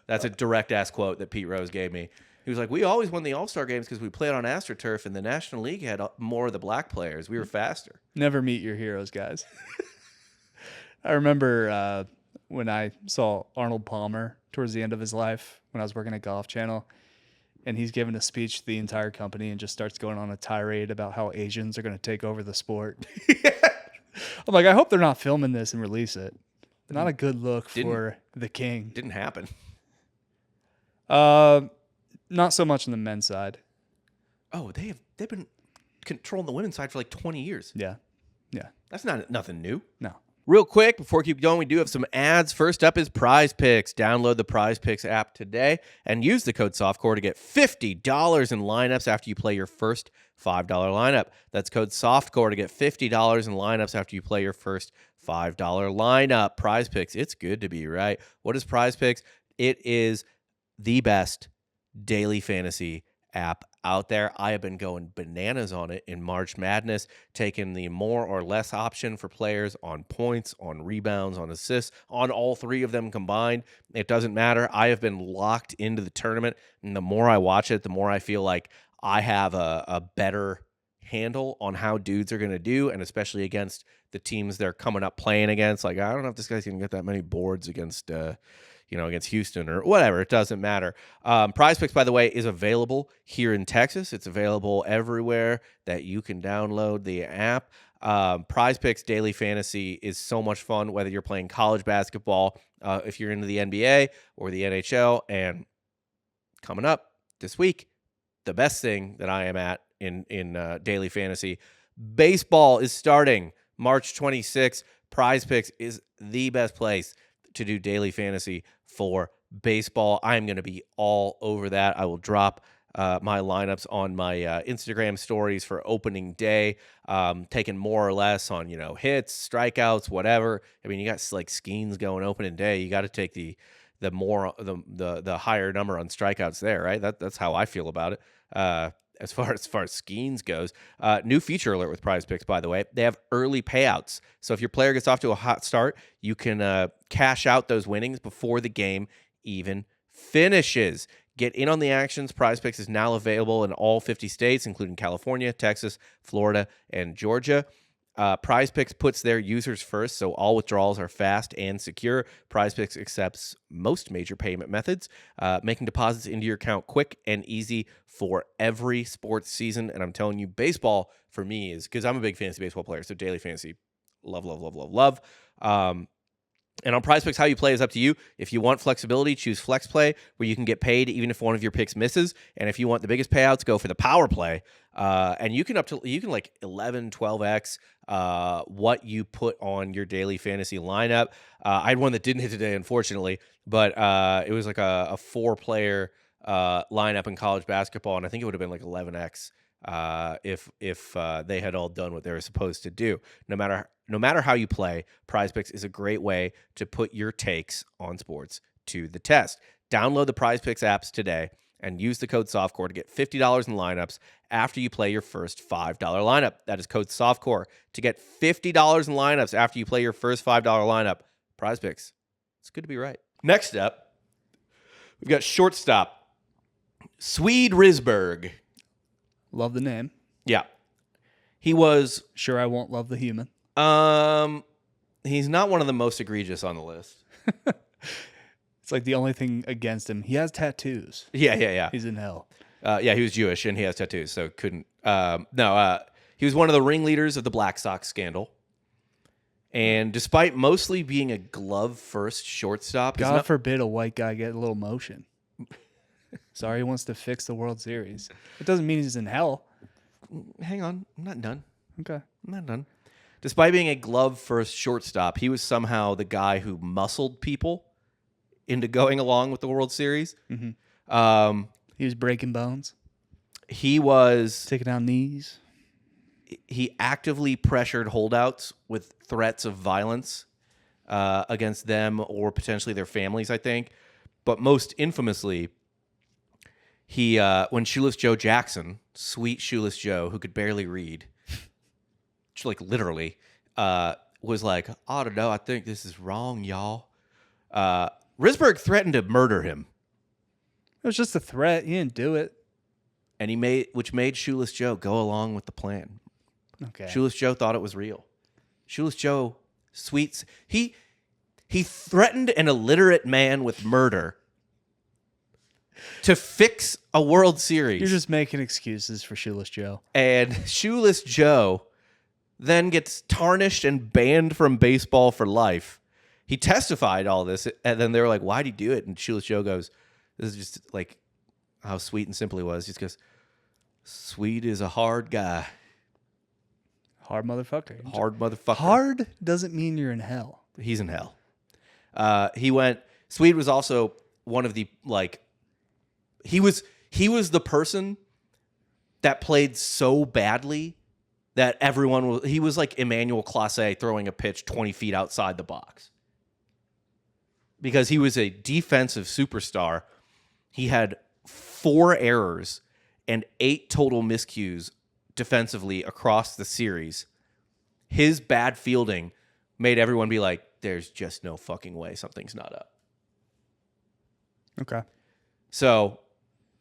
That's a direct-ass quote that Pete Rose gave me. He was like, we always won the All-Star games because we played on AstroTurf, and the National League had more of the black players. We were faster. Never meet your heroes, guys. I remember when I saw Arnold Palmer towards the end of his life when I was working at Golf Channel, and he's giving a speech to the entire company and just starts going on a tirade about how Asians are going to take over the sport. I'm like, I hope they're not filming this and release it. Not a good look for the king. Didn't happen. Not so much on the men's side. Oh, they've been controlling the women's side for 20 years. Yeah. That's nothing new. No. Real quick, before we keep going, we do have some ads. First up is Prize Picks. Download the Prize Picks app today and use the code SOFTCORE to get $50 in lineups after you play your first $5 lineup. That's code SOFTCORE to get $50 in lineups after you play your first $5 lineup. Prize Picks, it's good to be right. What is Prize Picks? It is the best daily fantasy app out there. I have been going bananas on it in March Madness, taking the more or less option for players on points, on rebounds, on assists, on all 3 of them combined. It doesn't matter. I have been locked into the tournament, and the more I watch it, the more I feel like I have a better handle on how dudes are going to do, and especially against the teams they're coming up playing against. I don't know if this guy's going to get that many boards against against Houston or whatever. It doesn't matter. Prize Picks, by the way, is available here in Texas. It's available everywhere that you can download the app. Prize Picks Daily Fantasy is so much fun, whether you're playing college basketball, if you're into the NBA or the NHL. And coming up this week, the best thing that I am at in Daily Fantasy, baseball is starting March 26th. Prize Picks is the best place to do daily fantasy for baseball. I'm going to be all over that. I will drop my lineups on my Instagram stories for opening day, taking more or less on, hits, strikeouts, whatever. I mean, you got Skeens going opening day. You got to take the the more the higher number on strikeouts there, right? That's how I feel about it. As far as Skeens goes, new feature alert with Prize Picks, by the way. They have early payouts. So if your player gets off to a hot start, you can cash out those winnings before the game even finishes. Get in on the actions. Prize Picks is now available in all 50 states, including California, Texas, Florida, and Georgia. Prize Picks puts their users first, so all withdrawals are fast and secure. Prize Picks accepts most major payment methods, making deposits into your account quick and easy for every sports season. And I'm telling you, baseball for me is, because I'm a big fantasy baseball player, so daily fantasy, love, love, love, love, love. And on Prize Picks, how you play is up to you. If you want flexibility, choose Flex Play, where you can get paid even if one of your picks misses. And if you want the biggest payouts, go for the Power Play. And you can like 11, 12x what you put on your daily fantasy lineup. I had one that didn't hit today, unfortunately, but it was like a 4-player lineup in college basketball, and I think it would have been like 11x if they had all done what they were supposed to do. No matter how you play, Prize Picks is a great way to put your takes on sports to the test. Download the Prize Picks apps today and use the code SOFTCORE to get $50 in lineups after you play your first $5 lineup. That is code SOFTCORE to get $50 in lineups after you play your first $5 lineup. Prize Picks. It's good to be right. Next up, we've got Shortstop, Swede Risberg. Love the name. Yeah. He was... Sure, I won't love the human. He's not one of the most egregious on the list. It's like the only thing against him. He has tattoos. Yeah. He's in hell. Yeah, he was Jewish and he has tattoos, so couldn't. He was one of the ringleaders of the Black Sox scandal. And despite mostly being a glove-first shortstop, God forbid a white guy get a little motion. Sorry, he wants to fix the World Series. It doesn't mean he's in hell. Hang on, I'm not done. Okay. I'm not done. Despite being a glove-first shortstop, he was somehow the guy who muscled people into going along with the World Series. Mm-hmm. He was breaking bones. He was taking down knees. He actively pressured holdouts with threats of violence against them or potentially their families, I think. But most infamously, he when Shoeless Joe Jackson, sweet Shoeless Joe, who could barely read, like literally, was like, I don't know, I think this is wrong, y'all. Risberg threatened to murder him. It was just a threat. He didn't do it. And which made Shoeless Joe go along with the plan. Okay. Shoeless Joe thought it was real. Shoeless Joe, he threatened an illiterate man with murder to fix a World Series. You're just making excuses for Shoeless Joe. And Shoeless Joe then gets tarnished and banned from baseball for life. He testified all this, and then they were like, why'd he do it? And Shoeless Joe goes, this is just like how sweet and simple he was. He just goes, Swede is a hard guy. Hard motherfucker. Hard motherfucker. Hard doesn't mean you're in hell. He's in hell. Swede was also one of the, like, he was the person that played so badly that he was like Emmanuel Clase throwing a pitch 20 feet outside the box. Because he was a defensive superstar. He had 4 errors and 8 total miscues defensively across the series. His bad fielding made everyone be like, there's just no fucking way something's not up. Okay. So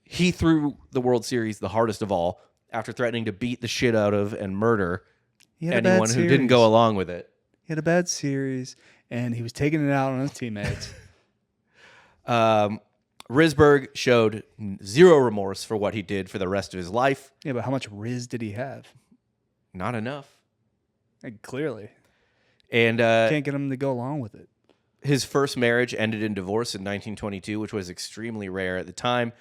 he threw the World Series the hardest of all after threatening to beat the shit out of and murder anyone who didn't go along with it. He had a bad series, and he was taking it out on his teammates. Risberg showed zero remorse for what he did for the rest of his life. Yeah, but how much Riz did he have? Not enough. Clearly. And can't get him to go along with it. His first marriage ended in divorce in 1922, which was extremely rare at the time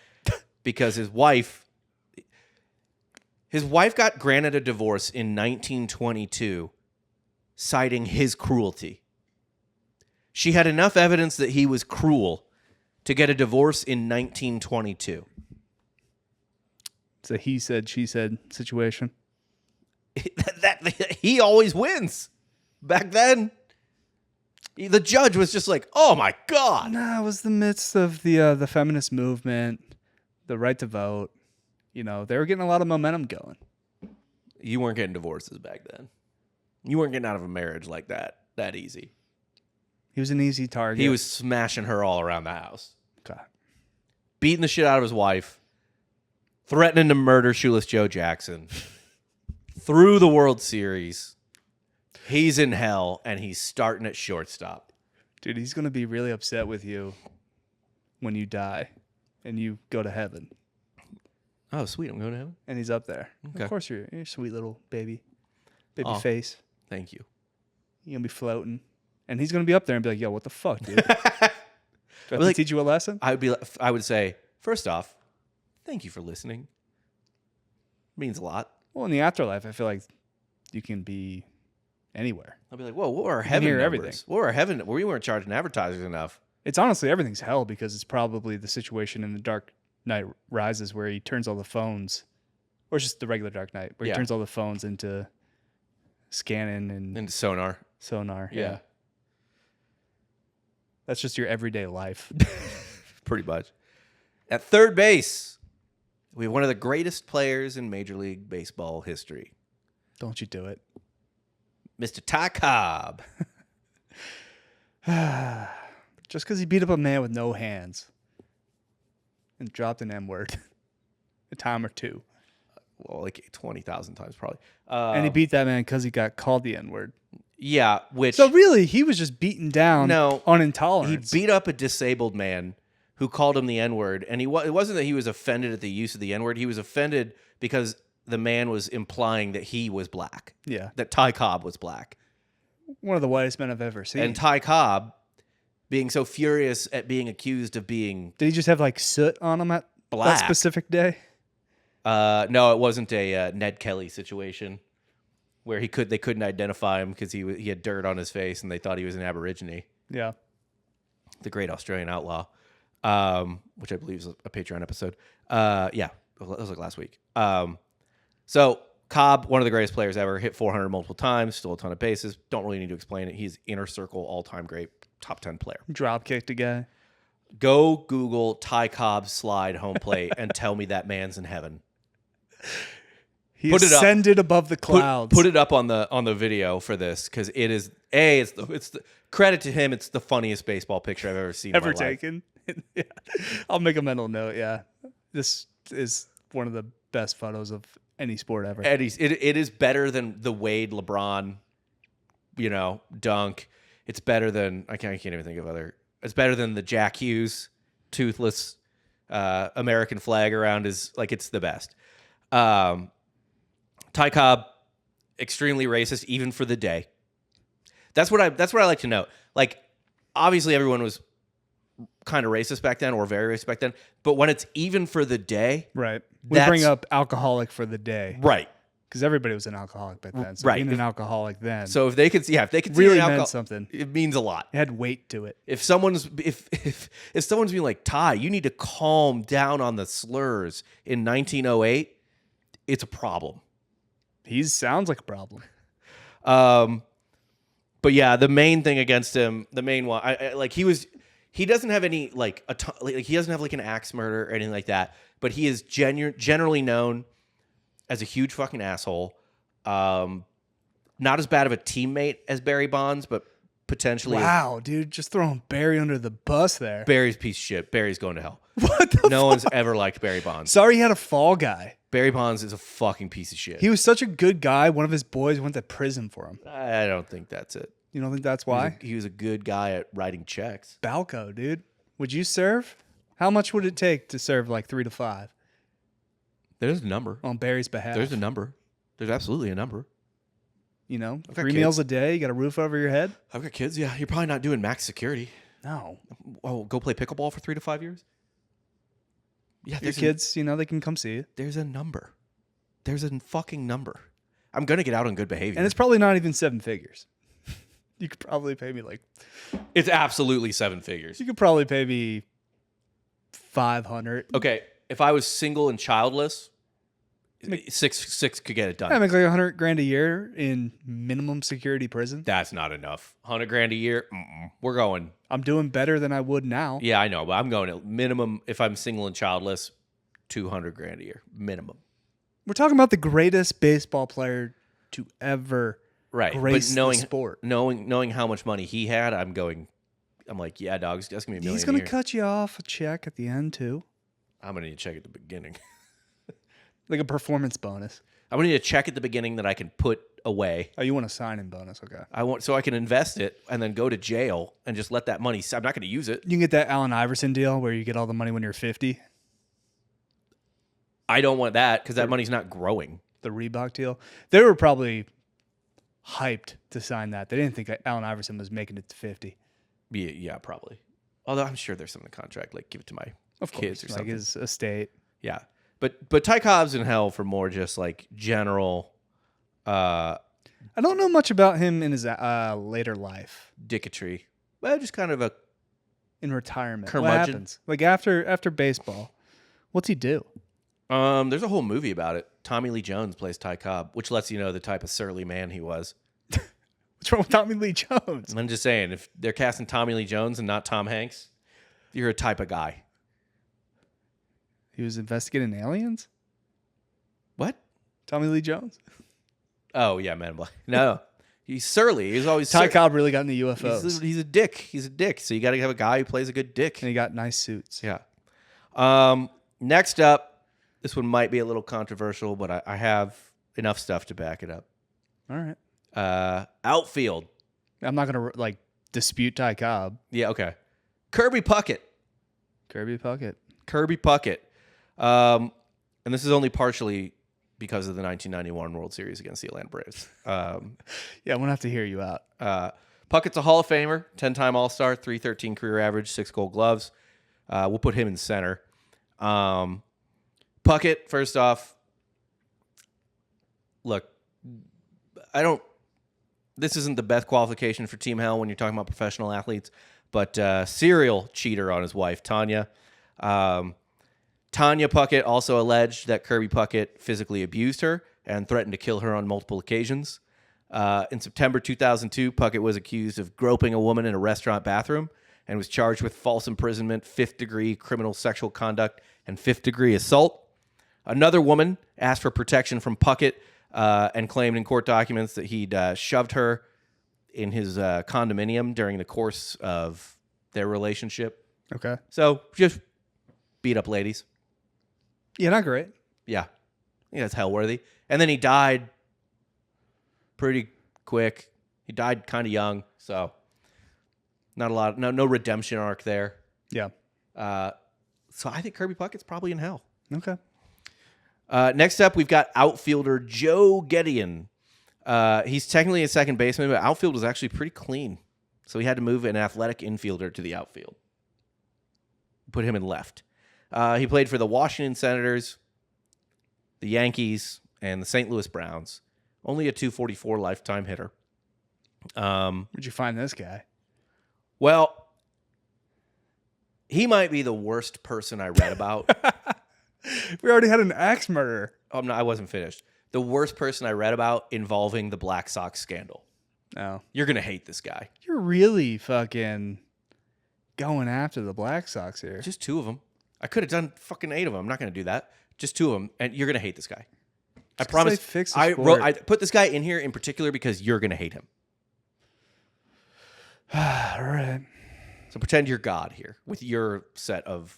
because his wife got granted a divorce in 1922, citing his cruelty. She had enough evidence that he was cruel to get a divorce in 1922. It's a he said, she said situation. He always wins. Back then. The judge was just like, oh my God. Nah, it was the midst of the feminist movement, the right to vote. You know, they were getting a lot of momentum going. You weren't getting divorces back then. You weren't getting out of a marriage like that easy. He was an easy target. He was smashing her all around the house. Okay. Beating the shit out of his wife. Threatening to murder Shoeless Joe Jackson. Through the World Series. He's in hell, and he's starting at shortstop. Dude, he's going to be really upset with you when you die and you go to heaven. Oh, sweet. I'm going to heaven? And he's up there. Okay. Of course, you're a sweet little baby Oh. face. Thank you. You're going to be floating. And he's going to be up there and be like, yo, what the fuck, dude? Do I have to teach you a lesson? I would say, first off, thank you for listening. Means a lot. Well, in the afterlife, I feel like you can be anywhere. I'll be like, whoa, what were our heaven hear numbers? everything. What were our heaven? We weren't charging advertisers enough. It's honestly, everything's hell because it's probably the situation in The Dark Knight Rises where he turns all the phones, or just the regular Dark Knight, where he turns all the phones into scanning and sonar. Yeah. That's just your everyday life. Pretty much. At third base, we have one of the greatest players in Major League Baseball history. Don't you do it. Mr. Ty Cobb. Just because he beat up a man with no hands and dropped an M-word a time or two. Well, like 20,000 times probably. And he beat that man because he got called the N-word. Yeah, which... So really, he was just beaten down on he intolerance. beat up a disabled man who called him the N-word. And it wasn't that he was offended at the use of the N-word. He was offended because the man was implying that he was black. Yeah. That Ty Cobb was black. One of the whitest men I've ever seen. And Ty Cobb, being so furious at being accused of being... Did he just have like soot on him at black. that specific day? No, it wasn't a Ned Kelly situation where they couldn't identify him because he had dirt on his face and they thought he was an Aborigine. Yeah. The Great Australian Outlaw, which I believe is a Patreon episode. Yeah, that was like last week. So Cobb, one of the greatest players ever, hit 400 multiple times, stole a ton of bases. Don't really need to explain it. He's inner circle, all-time great, top 10 player. Drop kicked a guy. Go Google Ty Cobb slide home plate and tell me that man's in heaven. He ascended above the clouds. Put it up on the video for this because it is it's the credit to him. It's the funniest baseball picture I've ever seen. Ever taken? Yeah. I'll make a mental note. Yeah, this is one of the best photos of any sport ever. It is better than the Wade LeBron, dunk. It's better than I can't even think of other. It's better than the Jack Hughes toothless American flag around it's the best. Ty Cobb, extremely racist, even for the day. That's what I like to note. Like, obviously, everyone was kind of racist back then, or very racist back then. But when it's even for the day, right? We bring up alcoholic for the day, right? Because everybody was an alcoholic back then. So right. being an alcoholic then. So if they could see really meant something. It means a lot. It had weight to it. If someone's being like, Ty, you need to calm down on the slurs in 1908, it's a problem. He sounds like a problem. But yeah, the main thing against him, the main one, he doesn't have any he doesn't have like an axe murder or anything like that. But he is generally known as a huge fucking asshole. Not as bad of a teammate as Barry Bonds, but potentially. Wow, dude, just throwing Barry under the bus there. Barry's a piece of shit. Barry's going to hell. What the No one's ever liked Barry Bonds. Sorry he had a fall guy. Barry Bonds is a fucking piece of shit. He was such a good guy. One of his boys went to prison for him. I don't think that's it. You don't think that's why? He was a good guy at writing checks. Balco, dude. Would you serve? How much would it take to serve like 3 to 5? There's a number. On Barry's behalf. There's a number. There's absolutely a number. 3 meals a day, you got a roof over your head? I've got kids, yeah. You're probably not doing max security. No. Oh, go play pickleball for 3 to 5 years? Yeah, your kids, they can come see you. There's a number. There's a fucking number. I'm going to get out on good behavior. And it's probably not even 7 figures. You could probably pay me It's absolutely 7 figures. You could probably pay me $500. Okay, if I was single and childless, Six could get it done. I make like $100,000 a year in minimum security prison. That's not enough. $100,000 a year. We're going. I'm doing better than I would now. Yeah, I know, but I'm going at minimum. If I'm single and childless, $200,000 a year minimum. We're talking about the greatest baseball player to ever grace but knowing, the sport. Knowing how much money he had, I'm like, yeah, dog, that's gonna be $1 million. He's going to cut you off a check at the end too, I'm gonna need a check at the beginning. like a performance bonus. I'm gonna need a check at the beginning that I can put away. Oh, you want a sign-in bonus? Okay. So I can invest it and then go to jail and just let that money. I'm not gonna use it. You can get that Allen Iverson deal where you get all the money when you're 50. I don't want that because that money's not growing. The Reebok deal. They were probably hyped to sign that. They didn't think that Allen Iverson was making it to 50. Yeah, probably. Although I'm sure there's some in the contract, like give it to my kids or something. Like his estate. Yeah, but Ty Cobb's in hell for more just like general. I don't know much about him in his later life. Dicketry. Well, just kind of in retirement. Curmudgeon. What happens? Like after baseball, what's he do? There's a whole movie about it. Tommy Lee Jones plays Ty Cobb, which lets you know the type of surly man he was. What's wrong with Tommy Lee Jones? I'm just saying, if they're casting Tommy Lee Jones and not Tom Hanks, you're a type of guy. He was investigating aliens? What? Tommy Lee Jones? Oh, yeah, Man in Black. No. He's surly. He's always Ty Cobb really got in the UFOs. He's a dick. He's a dick. So you got to have a guy who plays a good dick. And he got nice suits. Yeah. Next up, this one might be a little controversial, but I have enough stuff to back it up. All right. Outfield. I'm not going to dispute Ty Cobb. Yeah, okay. Kirby Puckett. Kirby Puckett. And this is only partially because of the 1991 World Series against the Atlanta Braves. Yeah, I'm going to have to hear you out. Puckett's a Hall of Famer, 10-time All-Star, .313 career average, 6 Gold Gloves. We'll put him in center. Puckett, first off, look, this isn't the best qualification for Team Hell when you're talking about professional athletes, but serial cheater on his wife, Tanya. Tanya Puckett also alleged that Kirby Puckett physically abused her and threatened to kill her on multiple occasions. In September 2002, Puckett was accused of groping a woman in a restaurant bathroom and was charged with false imprisonment, 5th-degree criminal sexual conduct, and 5th-degree assault. Another woman asked for protection from Puckett and claimed in court documents that he'd shoved her in his condominium during the course of their relationship. Okay. So just beat up ladies. Yeah, not great. Yeah. Yeah, that's hell worthy. And then he died pretty quick. He died kind of young, so not a lot. No redemption arc there. Yeah. So I think Kirby Puckett's probably in hell. Okay. Next up, we've got outfielder Joe Gedeon. He's technically a second baseman, but outfield was actually pretty clean. So he had to move an athletic infielder to the outfield. Put him in left. He played for the Washington Senators, the Yankees, and the St. Louis Browns. Only a .244 lifetime hitter. Where'd you find this guy? Well, he might be the worst person I read about. We already had an axe murderer. Oh, no, I wasn't finished. The worst person I read about involving the Black Sox scandal. No. You're going to hate this guy. You're really fucking going after the Black Sox here. Just 2 of them. I could have done fucking 8 of them. I'm not going to do that. Just 2 of them. And you're going to hate this guy. I promise. I put this guy in here in particular because you're going to hate him. All right. So pretend you're God here with your set of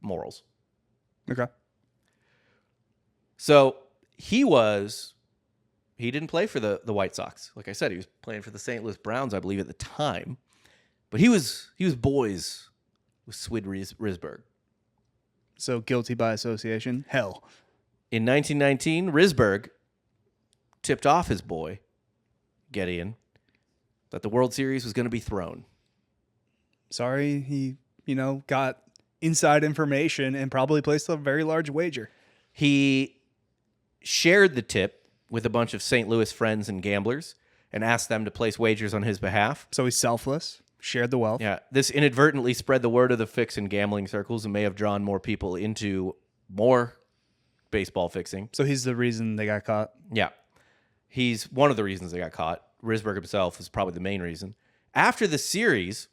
morals. Okay. So he didn't play for the White Sox. Like I said, he was playing for the St. Louis Browns, I believe, at the time. But he was boys with Swid Risberg. So guilty by association? Hell. In 1919, Risberg tipped off his boy, Gedeon, that the World Series was going to be thrown. Sorry, he, got inside information and probably placed a very large wager. He shared the tip with a bunch of St. Louis friends and gamblers and asked them to place wagers on his behalf. So he's selfless, shared the wealth. Yeah, this inadvertently spread the word of the fix in gambling circles and may have drawn more people into more baseball fixing. So he's the reason they got caught. Yeah. He's one of the reasons they got caught. Risberg himself is probably the main reason. After the series,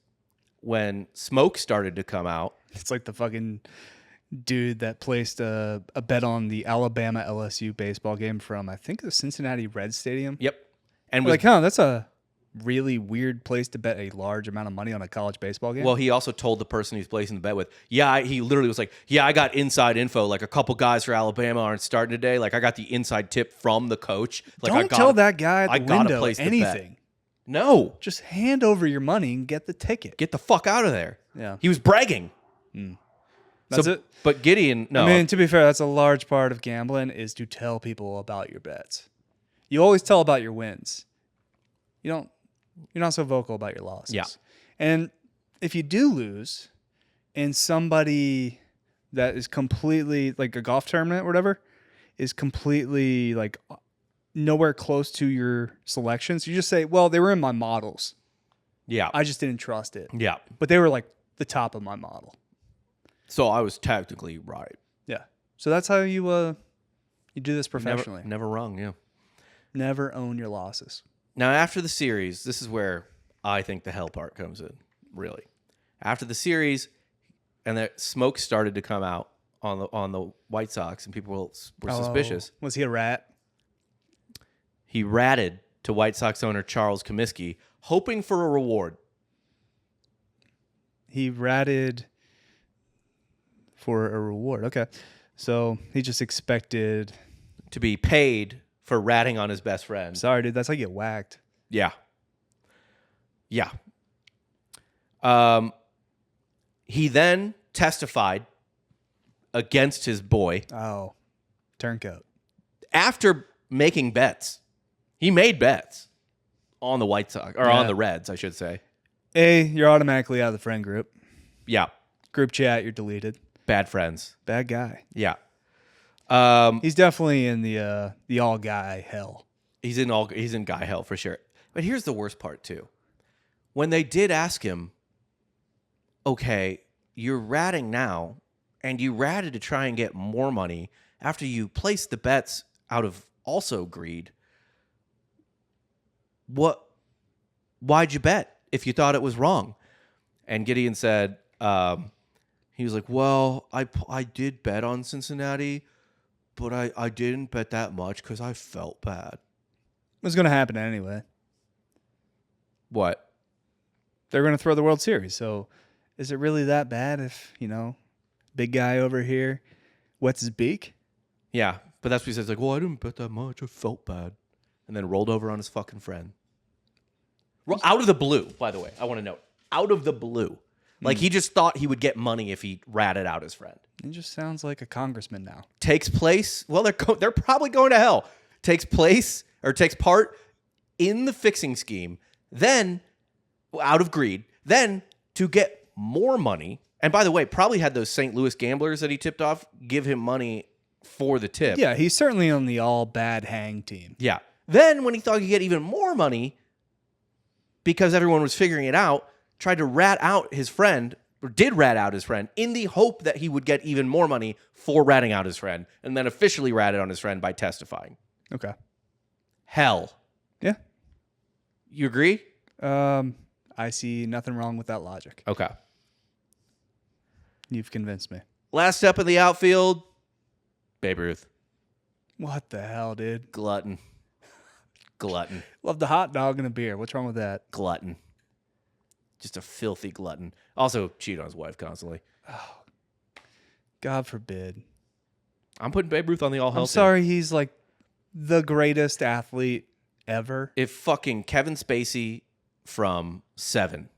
when smoke started to come out. It's like the fucking dude that placed a bet on the Alabama LSU baseball game from, I think, the Cincinnati Reds Stadium. Yep. And We're like, huh, that's a really weird place to bet a large amount of money on a college baseball game. Well, he also told the person he's placing the bet with, he literally was like, I got inside info. Like, a couple guys for Alabama aren't starting today. Like, I got the inside tip from the coach. Like, Don't tell that guy at the window anything. No. Just hand over your money and get the ticket. Get the fuck out of there. Yeah. He was bragging. That's it. But Gideon, no. I mean, to be fair, that's a large part of gambling is to tell people about your bets. You always tell about your wins. You're not so vocal about your losses. Yeah. And if you do lose and somebody that is completely like a golf tournament or whatever is completely like nowhere close to your selections, you just say, well, they were in my models. Yeah. I just didn't trust it. Yeah. But they were like the top of my model. So I was technically right. Yeah. So that's how you do this professionally. Never wrong, yeah. Never own your losses. Now, after the series, this is where I think the hell part comes in, really. After the series, and that smoke started to come out on the White Sox, and people were suspicious. Was he a rat? He ratted to White Sox owner Charles Comiskey, hoping for a reward. He ratted for a reward. Okay. So he just expected to be paid for ratting on his best friend. Sorry, dude. That's how you get whacked. Yeah. Yeah. He then testified against his boy. Oh, turncoat. After making bets. He made bets on the White Sox, or on the Reds, I should say. You're automatically out of the friend group. Yeah. Group chat, you're deleted. Bad friends. Bad guy. Yeah. He's definitely in the all guy hell. He's in guy hell for sure. But here's the worst part too. When they did ask him, okay, you're ratting now, and you ratted to try and get more money after you placed the bets out of also greed. Why'd you bet if you thought it was wrong? And Gideon said, he was like, well, I did bet on Cincinnati, but I didn't bet that much because I felt bad. It was going to happen anyway. What? They're going to throw the World Series. So is it really that bad if, big guy over here wets his beak? Yeah, but that's what he says. Like, well, I didn't bet that much. I felt bad. And then rolled over on his fucking friend. Out of the blue, by the way. I want to note. Out of the blue. Like, he just thought he would get money if he ratted out his friend. It just sounds like a congressman now. Takes place, well, they're probably going to hell. Takes part in the fixing scheme. Then, out of greed. Then, to get more money. And by the way, probably had those St. Louis gamblers that he tipped off give him money for the tip. Yeah, he's certainly on the all bad hang team. Yeah. Then, when he thought he could get even more money, because everyone was figuring it out, tried to rat out his friend, or did rat out his friend, in the hope that he would get even more money for ratting out his friend, and then officially ratted on his friend by testifying. Okay. Hell. Yeah. You agree? I see nothing wrong with that logic. Okay. You've convinced me. Last up in the outfield, Babe Ruth. What the hell, dude? Glutton. Love the hot dog and a beer. What's wrong with that? Glutton. Just a filthy glutton. Also, cheat on his wife constantly. Oh, God forbid. I'm putting Babe Ruth on the all hell. I'm sorry, he's like the greatest athlete ever. If fucking Kevin Spacey from Seven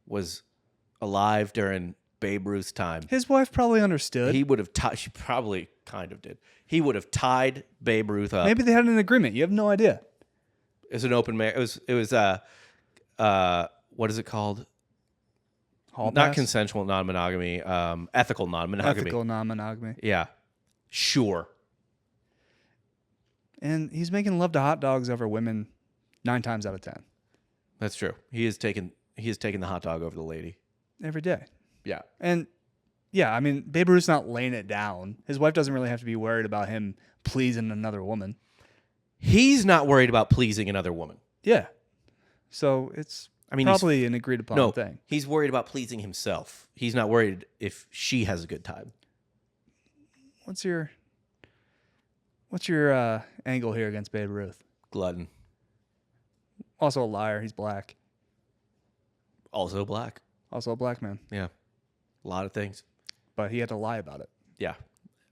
was alive during Babe Ruth's time, his wife probably understood. he would have tied. She probably kind of did. He would have tied Babe Ruth up. Maybe they had an agreement. You have no idea. It was an open marriage. It was what is it called? Hall Not pass? consensual non-monogamy. Ethical non-monogamy. Ethical non-monogamy. Yeah. Sure. And he's making love to hot dogs over women 9 times out of 10. That's true. He has taken the hot dog over the lady. Every day. Yeah. And Yeah, I mean, Babe Ruth's not laying it down. His wife doesn't really have to be worried about him pleasing another woman. He's not worried about pleasing another woman. Yeah. So it's probably an agreed upon thing. He's worried about pleasing himself. He's not worried if she has a good time. What's your angle here against Babe Ruth? Glutton. Also a liar. He's black. Also black. Also a black man. Yeah. A lot of things. But he had to lie about it. Yeah.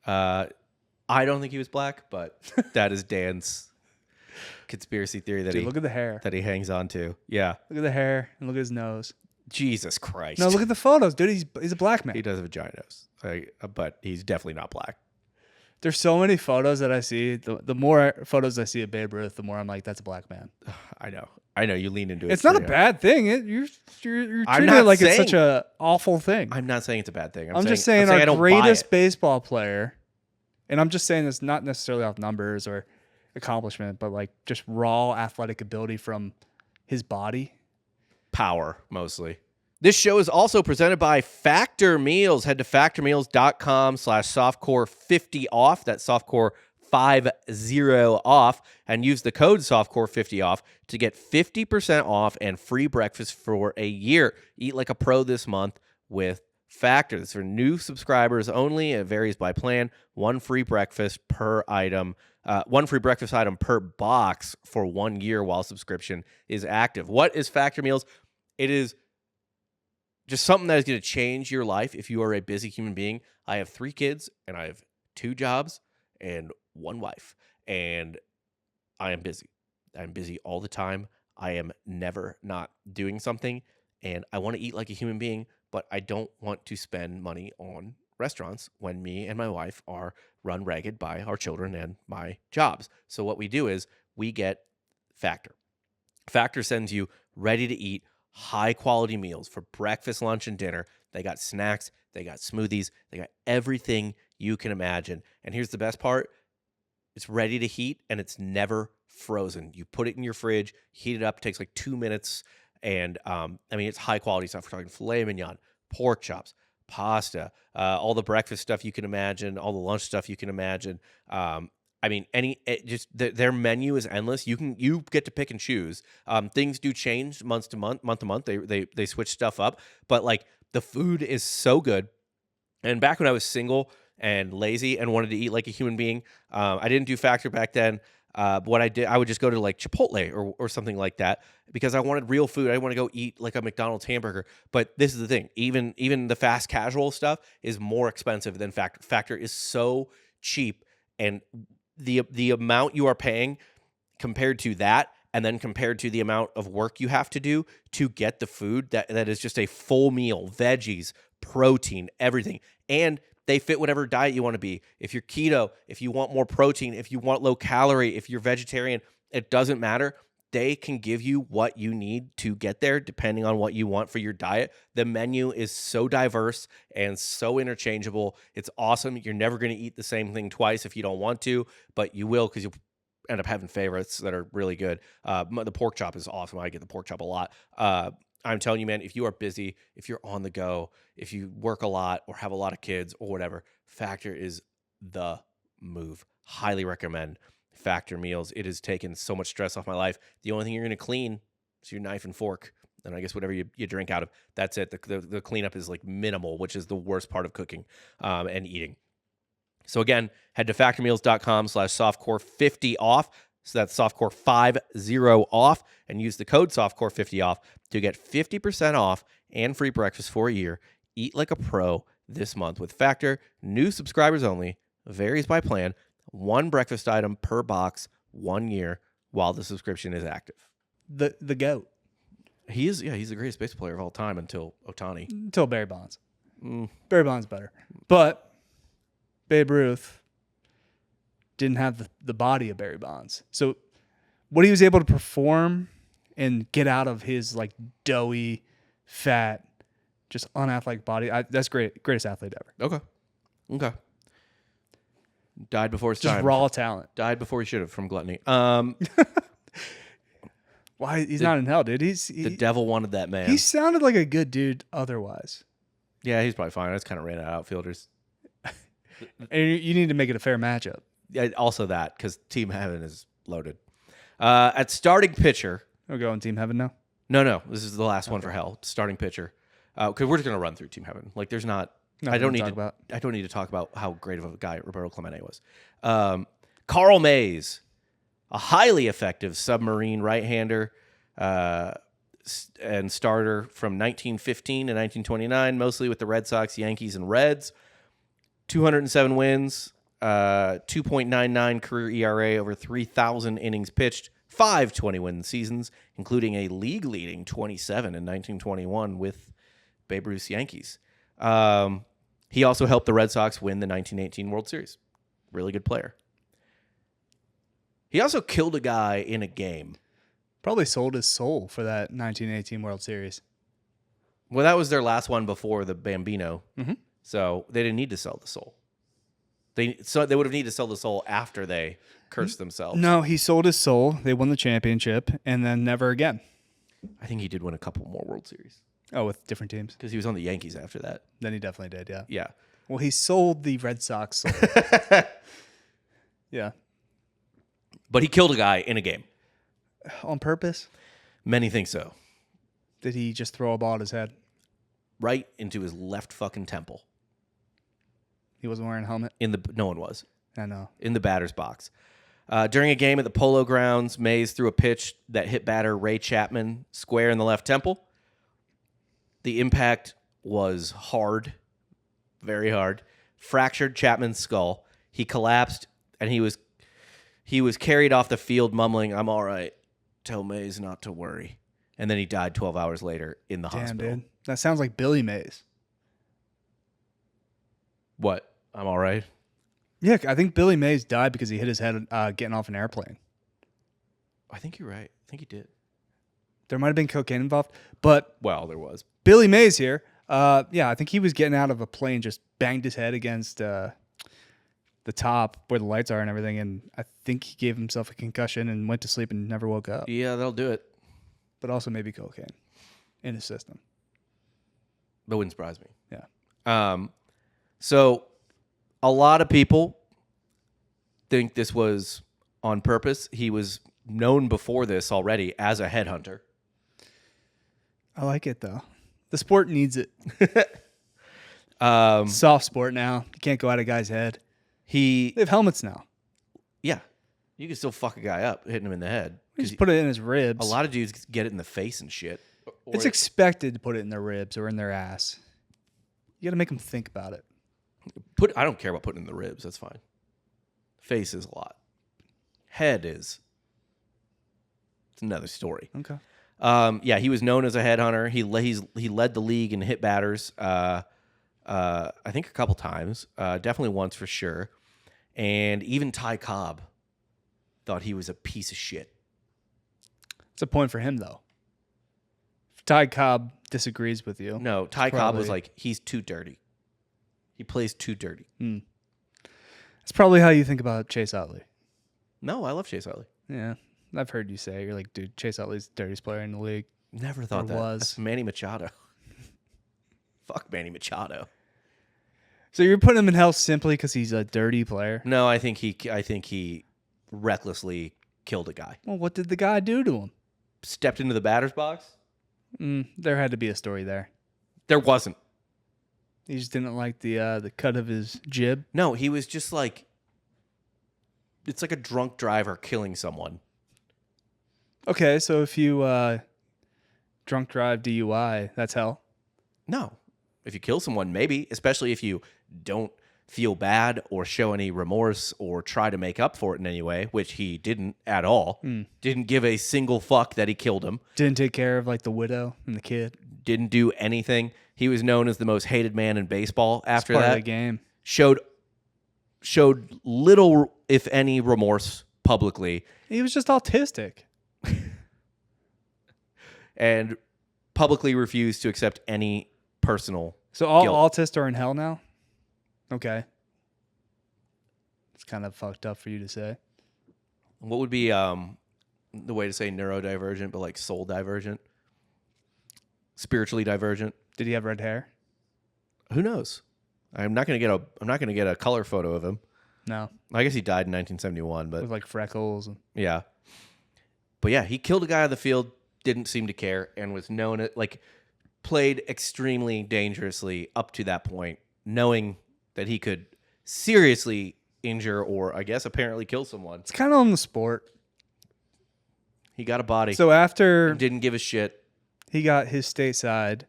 I don't think he was black, but that is Dan's conspiracy theory that look at the hair that he hangs on to. Yeah. Look at the hair and look at his nose. Jesus Christ. No, look at the photos, dude. He's a black man. He does have a giant nose, but he's definitely not black. There's so many photos that I see. The more photos I see of Babe Ruth, the more I'm like, that's a black man. I know. You lean into it. It's not a bad thing. You're treating not it like saying, it's such a awful thing. I'm not saying it's a bad thing. I'm just saying our greatest baseball player, and I'm just saying this not necessarily off numbers or accomplishment, but like just raw athletic ability from his body. Power, mostly. This show is also presented by Factor Meals. Head to factormeals.com/softcore50off. That's softcore 50 off, and use the code softcore50 off to get 50% off and free breakfast for a year. Eat like a pro this month with Factor. This is for new subscribers only. It varies by plan. One free breakfast item per box for 1 year while subscription is active. What is Factor Meals? It is just something that is going to change your life if you are a busy human being. I have 3 kids, and I have 2 jobs and 1 wife, and I am busy. I'm busy all the time. I am never not doing something, and I want to eat like a human being, but I don't want to spend money on restaurants when me and my wife are run ragged by our children and my jobs. So what we do is we get Factor. Factor sends you ready-to-eat, high-quality meals for breakfast, lunch, and dinner. They got snacks. They got smoothies. They got everything you can imagine. And here's the best part. It's ready to heat, and it's never frozen. You put it in your fridge, heat it up. It takes like 2 minutes. And, it's high-quality stuff. We're talking filet mignon, pork chops, pasta, all the breakfast stuff you can imagine, all the lunch stuff you can imagine. Their menu is endless. You get to pick and choose. Things do change month to month. They switch stuff up, but like the food is so good. And back when I was single and lazy and wanted to eat like a human being, I didn't do Factor back then. What I did, I would just go to like Chipotle or something like that because I wanted real food. I didn't want to go eat like a McDonald's hamburger. But this is the thing: even the fast casual stuff is more expensive than Factor. Factor is so cheap, and the amount you are paying compared to that, and then compared to the amount of work you have to do to get the food that is just a full meal, veggies, protein, everything, and they fit whatever diet you want to be. If you're keto, if you want more protein, if you want low calorie, if you're vegetarian, it doesn't matter. They can give you what you need to get there depending on what you want for your diet. The menu is so diverse and so interchangeable. It's awesome. You're never going to eat the same thing twice if you don't want to, but you will because you'll end up having favorites that are really good. The pork chop is awesome. I get the pork chop a lot. I'm telling you, man, if you are busy, if you're on the go, if you work a lot or have a lot of kids or whatever, Factor is the move. Highly recommend Factor meals. It has taken so much stress off my life. The only thing you're going to clean is your knife and fork, and I guess whatever you drink out of. That's it. The cleanup is like minimal, which is the worst part of cooking and eating. So again, head to factormeals.com/softcore50 off. So that's softcore 50 off, and use the code softcore50 off to get 50% off and free breakfast for a year. Eat like a pro this month with Factor. New subscribers only. Varies by plan. 1 breakfast item per box, 1 year while the subscription is active. The GOAT. He's the greatest baseball player of all time until Ohtani. Until Barry Bonds. Barry Bonds better. But Babe Ruth didn't have the body of Barry Bonds. So what he was able to perform and get out of his like doughy, fat, just unathletic body, that's great. Greatest athlete ever. Okay. Died before his just time. Raw talent. Died before he should have from gluttony. Why he's not in hell, dude? The devil wanted that man. He sounded like a good dude otherwise. Yeah, he's probably fine. I just kind of ran out of outfielders. And you need to make it a fair matchup. Yeah, also that, because Team Heaven is loaded. At starting pitcher. We're going Team Heaven now? No. This is the last one for Hell. Starting pitcher. Because we're just going to run through Team Heaven. Like, there's not... I don't need to talk about how great of a guy Roberto Clemente was. Carl Mays, a highly effective submarine right-hander and starter from 1915 to 1929, mostly with the Red Sox, Yankees, and Reds. 207 wins, 2.99 career ERA, over 3,000 innings pitched, 5 20-win seasons, including a league-leading 27 in 1921 with Babe Ruth's Yankees. He also helped the Red Sox win the 1918 World Series. Really good player. He also killed a guy in a game. Probably sold his soul for that 1918 World Series. Well, that was their last one before the Bambino. Mm-hmm. So they didn't need to sell the soul. They would have needed to sell the soul after they cursed themselves. No, he sold his soul. They won the championship, and then never again. I think he did win a couple more World Series. Oh, with different teams? Because he was on the Yankees after that. Then he definitely did, yeah. Yeah. Well, he sold the Red Sox soul. Yeah. But he killed a guy in a game. On purpose? Many think so. Did he just throw a ball at his head? Right into his left fucking temple. He wasn't wearing a helmet? No one was. I know. In the batter's box. During a game at the Polo Grounds, Mays threw a pitch that hit batter Ray Chapman square in the left temple. The impact was hard, very hard. Fractured Chapman's skull. He collapsed, and he was carried off the field mumbling, "I'm all right. Tell Mays not to worry." And then he died 12 hours later in the hospital. Dude. That sounds like Billy Mays. What? I'm all right? Yeah, I think Billy Mays died because he hit his head getting off an airplane. I think you're right. I think he did. There might have been cocaine involved, but... Well, there was. Billy Mays here. Yeah, I think he was getting out of a plane, just banged his head against the top where the lights are and everything, and I think he gave himself a concussion and went to sleep and never woke up. Yeah, that'll do it. But also maybe cocaine in his system. That wouldn't surprise me. Yeah. So a lot of people think this was on purpose. He was known before this already as a headhunter. I like it, though. The sport needs it. Soft sport now. You can't go at a guy's head. They have helmets now. Yeah. You can still fuck a guy up, hitting him in the head. You just put it in his ribs. A lot of dudes get it in the face and shit. It's expected to put it in their ribs or in their ass. You got to make them think about it. I don't care about putting it in the ribs. That's fine. Face is a lot. Head is. It's another story. Okay. Yeah, he was known as a headhunter. He led the league in hit batters. I think a couple times. Definitely once for sure. And even Ty Cobb thought he was a piece of shit. It's a point for him, though. If Ty Cobb disagrees with you. No, Ty Cobb was like, he's too dirty. He plays too dirty. That's probably how you think about Chase Utley. No, I love Chase Utley. Yeah. I've heard you say, you're like, dude, Chase Utley's the dirtiest player in the league. Never thought or that. Was. That's Manny Machado. Fuck Manny Machado. So you're putting him in hell simply because he's a dirty player? No, I think he recklessly killed a guy. Well, what did the guy do to him? Stepped into the batter's box? There had to be a story there. There wasn't. He just didn't like the cut of his jib? No, he was just like, it's like a drunk driver killing someone. Okay, so if you drunk drive DUI, that's hell? No. If you kill someone, maybe, especially if you don't feel bad or show any remorse or try to make up for it in any way, which he didn't at all. Didn't give a single fuck that he killed him. Didn't take care of like the widow and the kid. Didn't do anything. He was known as the most hated man in baseball after part that. Of the game. Showed little, if any, remorse publicly. He was just autistic. And publicly refused to accept any personal So all guilt. autists are in hell now? Okay. It's kind of fucked up for you to say. What would be the way to say neurodivergent, but like soul divergent? Spiritually divergent? Did he have red hair? Who knows? I'm not gonna get a color photo of him. No, I guess he died in 1971, but with like freckles. And... yeah. But yeah, he killed a guy on the field, didn't seem to care, and was known played extremely dangerously up to that point, knowing that he could seriously injure or I guess apparently kill someone. It's kind of on the sport. He got a body. So after Didn't give a shit. he got his stateside,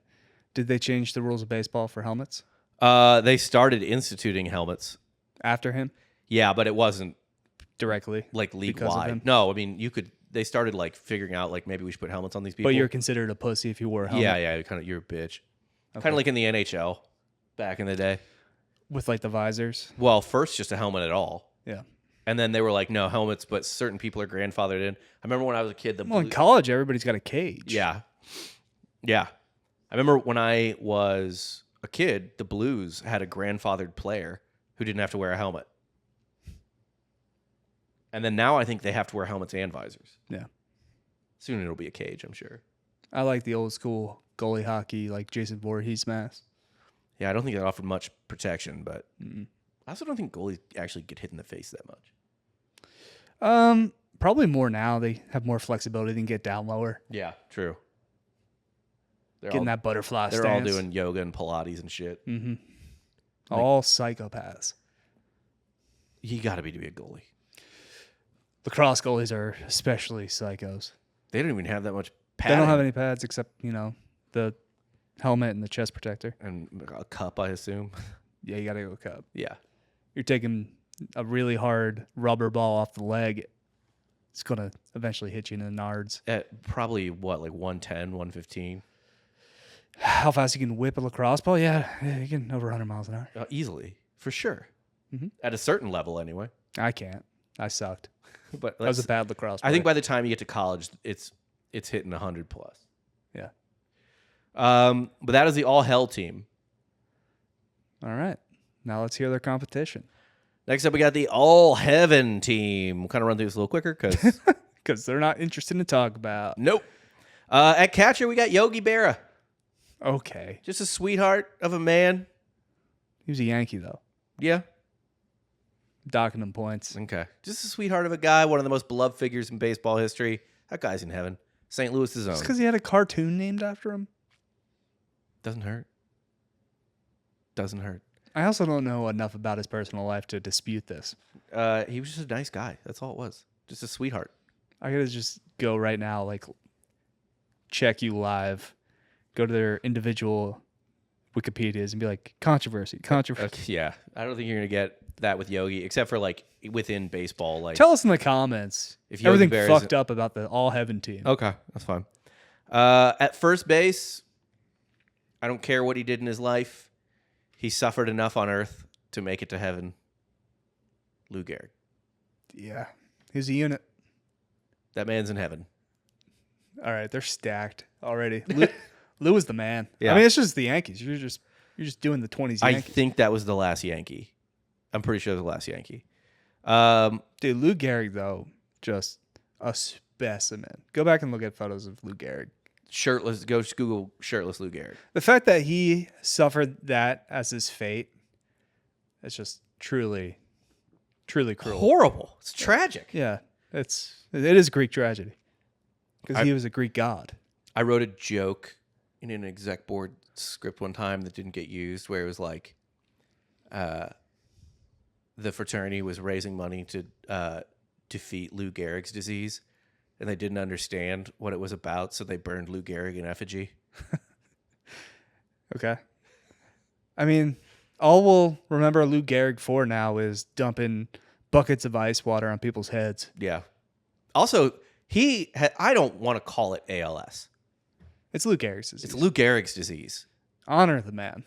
did they change the rules of baseball for helmets They started instituting helmets. after him Yeah, but it wasn't directly? like league Because of wide. him? No, I mean they started like figuring out like maybe we should put helmets on these people. But you're considered a pussy if you wore a helmet. yeah, kind of you're a bitch. Kind of like in the NHL back in the day. With like the visors. Well, first just a helmet at all. Yeah. And then they were like, no helmets, but certain people are grandfathered in. I remember when I was a kid, Well, in college, everybody's got a cage. Yeah. I remember when I was a kid, the Blues had a grandfathered player who didn't have to wear a helmet. And then now I think they have to wear helmets and visors. Yeah. Soon it'll be a cage, I'm sure. I like the old school goalie hockey, like Jason Voorhees mask. Yeah, I don't think that offered much protection, but I also don't think goalies actually get hit in the face that much. Probably more now. They have more flexibility. They can get down lower. Yeah, true. Getting that butterfly They're stance. all doing yoga and Pilates and shit. Mm-hmm. All psychopaths. You got to be a goalie. Lacrosse goalies are especially psychos. They don't even have that much They padding. don't have any pads except, the helmet and the chest protector. And a cup, I assume. Yeah, you got to go cup. Yeah. You're taking a really hard rubber ball off the leg. It's going to eventually hit you in the nards. At probably, what, like 110, 115? How fast you can whip a lacrosse ball? Yeah, you can over 100 miles an hour. Easily, for sure. Mm-hmm. At a certain level, anyway. I can't. I sucked. But I was a bad lacrosse player. I think by the time you get to college, it's hitting 100 plus. Yeah. But that is the all hell team. All right. Now let's hear their competition. Next up, we got the all heaven team. We'll kind of run through this a little quicker because Because they're not interested to talk about. nope. At catcher, we got Yogi Berra. Okay. Just a sweetheart of a man. He was a Yankee, though. Yeah. Docking them points. Okay. Just a sweetheart of a guy, one of the most beloved figures in baseball history. That guy's in heaven. St. Louis's own. Just because he had a cartoon named after him? Doesn't hurt. Doesn't hurt. I also don't know enough about his personal life to dispute this. He was just a nice guy. That's all it was. Just a sweetheart. I gotta just go right now, like, check you live, go to their individual Wikipedias and be like, controversy. Yeah. I don't think you're going to get that with Yogi, except for like within baseball. Like, Tell us in the comments If Yogi everything Berra's- fucked up about the all heaven team. Okay, that's fine. At first base, I don't care what he did in his life. He suffered enough on earth to make it to heaven. Lou Gehrig. Yeah. He's a unit. That man's in heaven. All right, they're stacked already. Lou is the man. Yeah. I mean, it's just the Yankees. You're just doing the 20s I Yankees. think that was the last Yankee. I'm pretty sure it was the last Yankee. Dude, Lou Gehrig, though, just a specimen. Go back and look at photos of Lou Gehrig. Shirtless. Go Google shirtless Lou Gehrig. The fact that he suffered that as his fate, it's just truly, truly cruel. Horrible. It's tragic. Yeah, it is Greek tragedy because he was a Greek god. I wrote a joke in an exec board script one time that didn't get used, where it was like, the fraternity was raising money to defeat Lou Gehrig's disease, and they didn't understand what it was about, so they burned Lou Gehrig in effigy. Okay. I mean, all we'll remember Lou Gehrig for now is dumping buckets of ice water on people's heads. Yeah. Also, I don't want to call it ALS. It's Lou Gehrig's disease. It's Lou Gehrig's disease. Honor the man.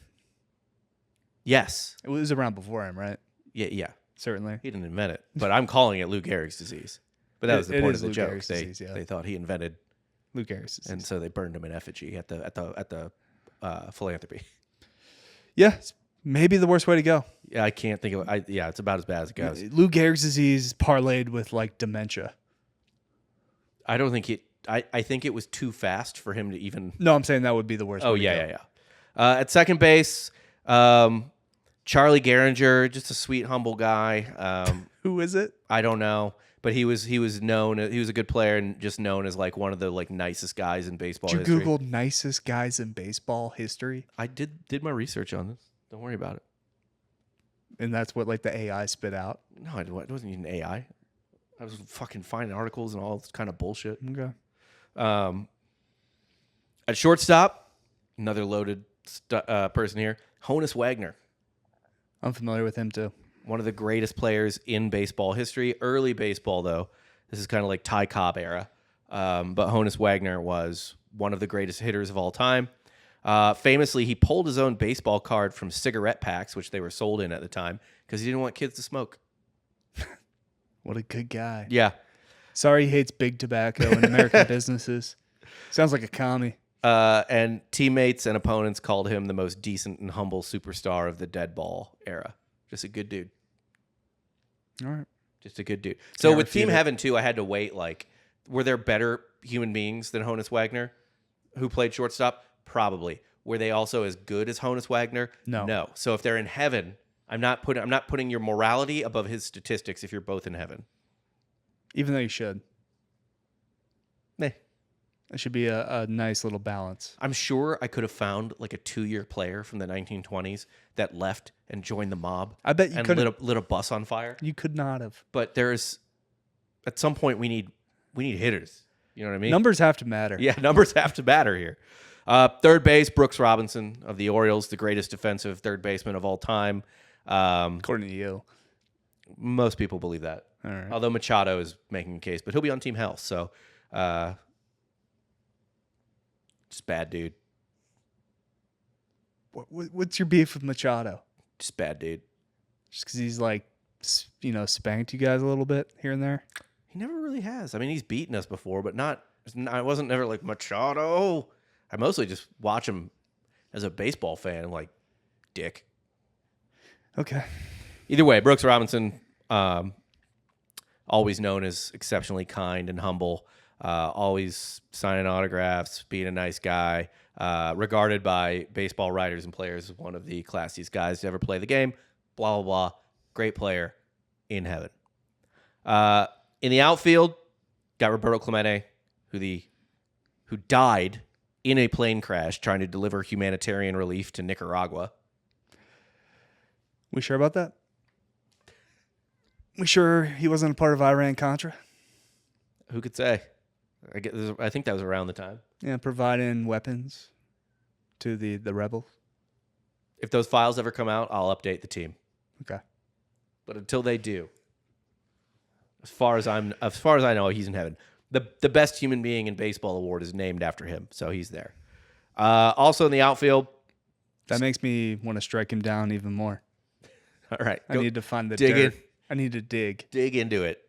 Yes. It was around before him, right? Yeah. Certainly. He didn't invent it, but I'm calling it Lou Gehrig's disease. But that was the It point is of the Lou joke. Gehrig's disease, yeah. They thought he invented, Lou Gehrig's disease. and so they burned him in effigy at the philanthropy. Yeah, it's maybe the worst way to go. Yeah, I can't think of it. Yeah, it's about as bad as it goes. Lou Gehrig's disease parlayed with like dementia. I don't think it. I think it was too fast for him to even. No, I'm saying that would be the worst. Oh way to go. yeah. At second base, Charlie Gehringer, just a sweet, humble guy. Who is it? I don't know, but he was known. He was a good player and just known as like one of the like nicest guys in baseball Did you history. Google nicest guys in baseball history? I did my research on this. Don't worry about it. And that's what like the AI spit out. No, it wasn't even AI. I was fucking finding articles and all this kind of bullshit. Okay. At shortstop, another loaded person here, Honus Wagner. I'm familiar with him too. One of the greatest players in baseball history. Early baseball, though. This is kind of like Ty Cobb era. But Honus Wagner was one of the greatest hitters of all time. Famously, he pulled his own baseball card from cigarette packs, which they were sold in at the time, because he didn't want kids to smoke. What a good guy. Yeah. Sorry he hates big tobacco and American businesses. Sounds like a commie. And teammates and opponents called him the most decent and humble superstar of the dead ball era. Just a good dude. All right. Just a good dude. So Can't with refute Team it. Heaven, too, I had to wait. Like, were there better human beings than Honus Wagner who played shortstop? Probably. Were they also as good as Honus Wagner? No. No. So if they're in heaven, I'm not putting your morality above his statistics if you're both in heaven. Even though you should. Meh. It should be a nice little balance. I'm sure I could have found like a 2-year player from the 1920s that left and joined the mob. I bet you and couldn't. lit a bus on fire. You could not have. But there's at some point we need hitters. You know what I mean? Numbers have to matter. Yeah, numbers have to matter here. Third base, Brooks Robinson of the Orioles, the greatest defensive third baseman of all time. According to you. Most people believe that. All right. Although Machado is making a case, but he'll be on Team Health, so just bad dude. What's your beef with Machado? Just bad dude. Just because he's like, spanked you guys a little bit here and there? He never really has. I mean, he's beaten us before, but not. I wasn't never like Machado. I mostly just watch him as a baseball fan. I'm like, dick. Okay. Either way, Brooks Robinson, always known as exceptionally kind and humble, always signing autographs, being a nice guy, regarded by baseball writers and players as one of the classiest guys to ever play the game. Blah, blah, blah. Great player in heaven. In the outfield, got Roberto Clemente, who died in a plane crash trying to deliver humanitarian relief to Nicaragua. We sure about that? We sure he wasn't a part of Iran-Contra? Who could say? I think that was around the time. Yeah, providing weapons to the rebels. If those files ever come out, I'll update the team. Okay. But until they do, as far as I know, he's in heaven. The best human being in baseball award is named after him, so he's there. Also in the outfield, That makes me want to strike him down even more. all right, I need to find the dig dirt. in. I need to dig. Dig into it.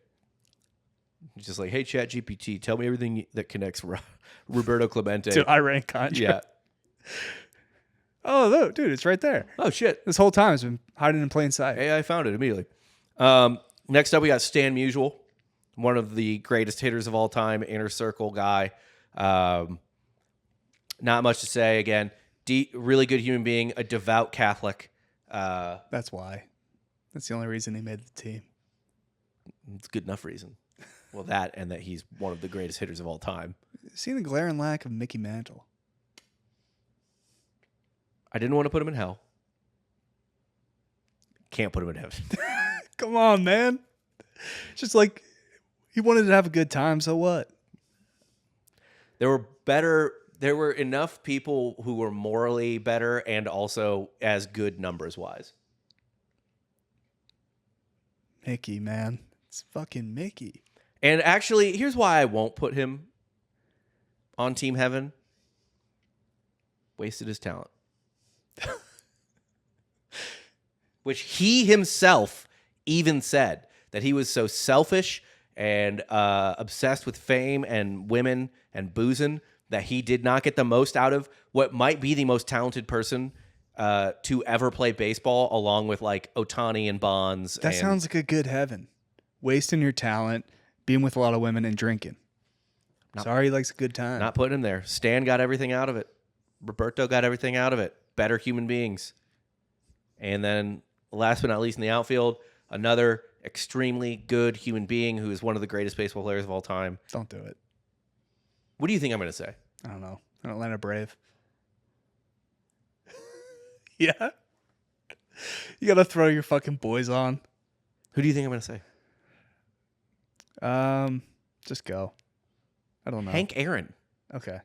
He's just like, hey, ChatGPT, tell me everything that connects Roberto Clemente. To Iran-Contra. Yeah. Oh, look, dude, it's right there. Oh, shit. This whole time it's been hiding in plain sight. AI found it immediately. Next up, we got Stan Musial, one of the greatest hitters of all time, inner circle guy. Not much to say. Again, really good human being, a devout Catholic. That's why. That's the only reason he made the team. It's a good enough reason. Well, that and that he's one of the greatest hitters of all time. See the glaring lack of Mickey Mantle. I didn't want to put him in hell. Can't put him in heaven. Come on, man. It's just like he wanted to have a good time, so what? There were enough people who were morally better and also as good numbers wise. Mickey, man. It's fucking Mickey. And actually, here's why I won't put him on Team Heaven. Wasted his talent. Which he himself even said that he was so selfish and obsessed with fame and women and boozing that he did not get the most out of what might be the most talented person to ever play baseball, along with like Ohtani and Bonds. That sounds like a good heaven. Wasting your talent, being with a lot of women, and drinking. Sorry, he likes a good time. Not putting him there. Stan got everything out of it. Roberto got everything out of it. Better human beings. And then last but not least in the outfield, another extremely good human being who is one of the greatest baseball players of all time. Don't do it. What do you think I'm going to say? I don't know. An Atlanta Brave. Yeah. You got to throw your fucking boys on. Who do you think I'm going to say? Just go. I don't know. Hank Aaron. Okay.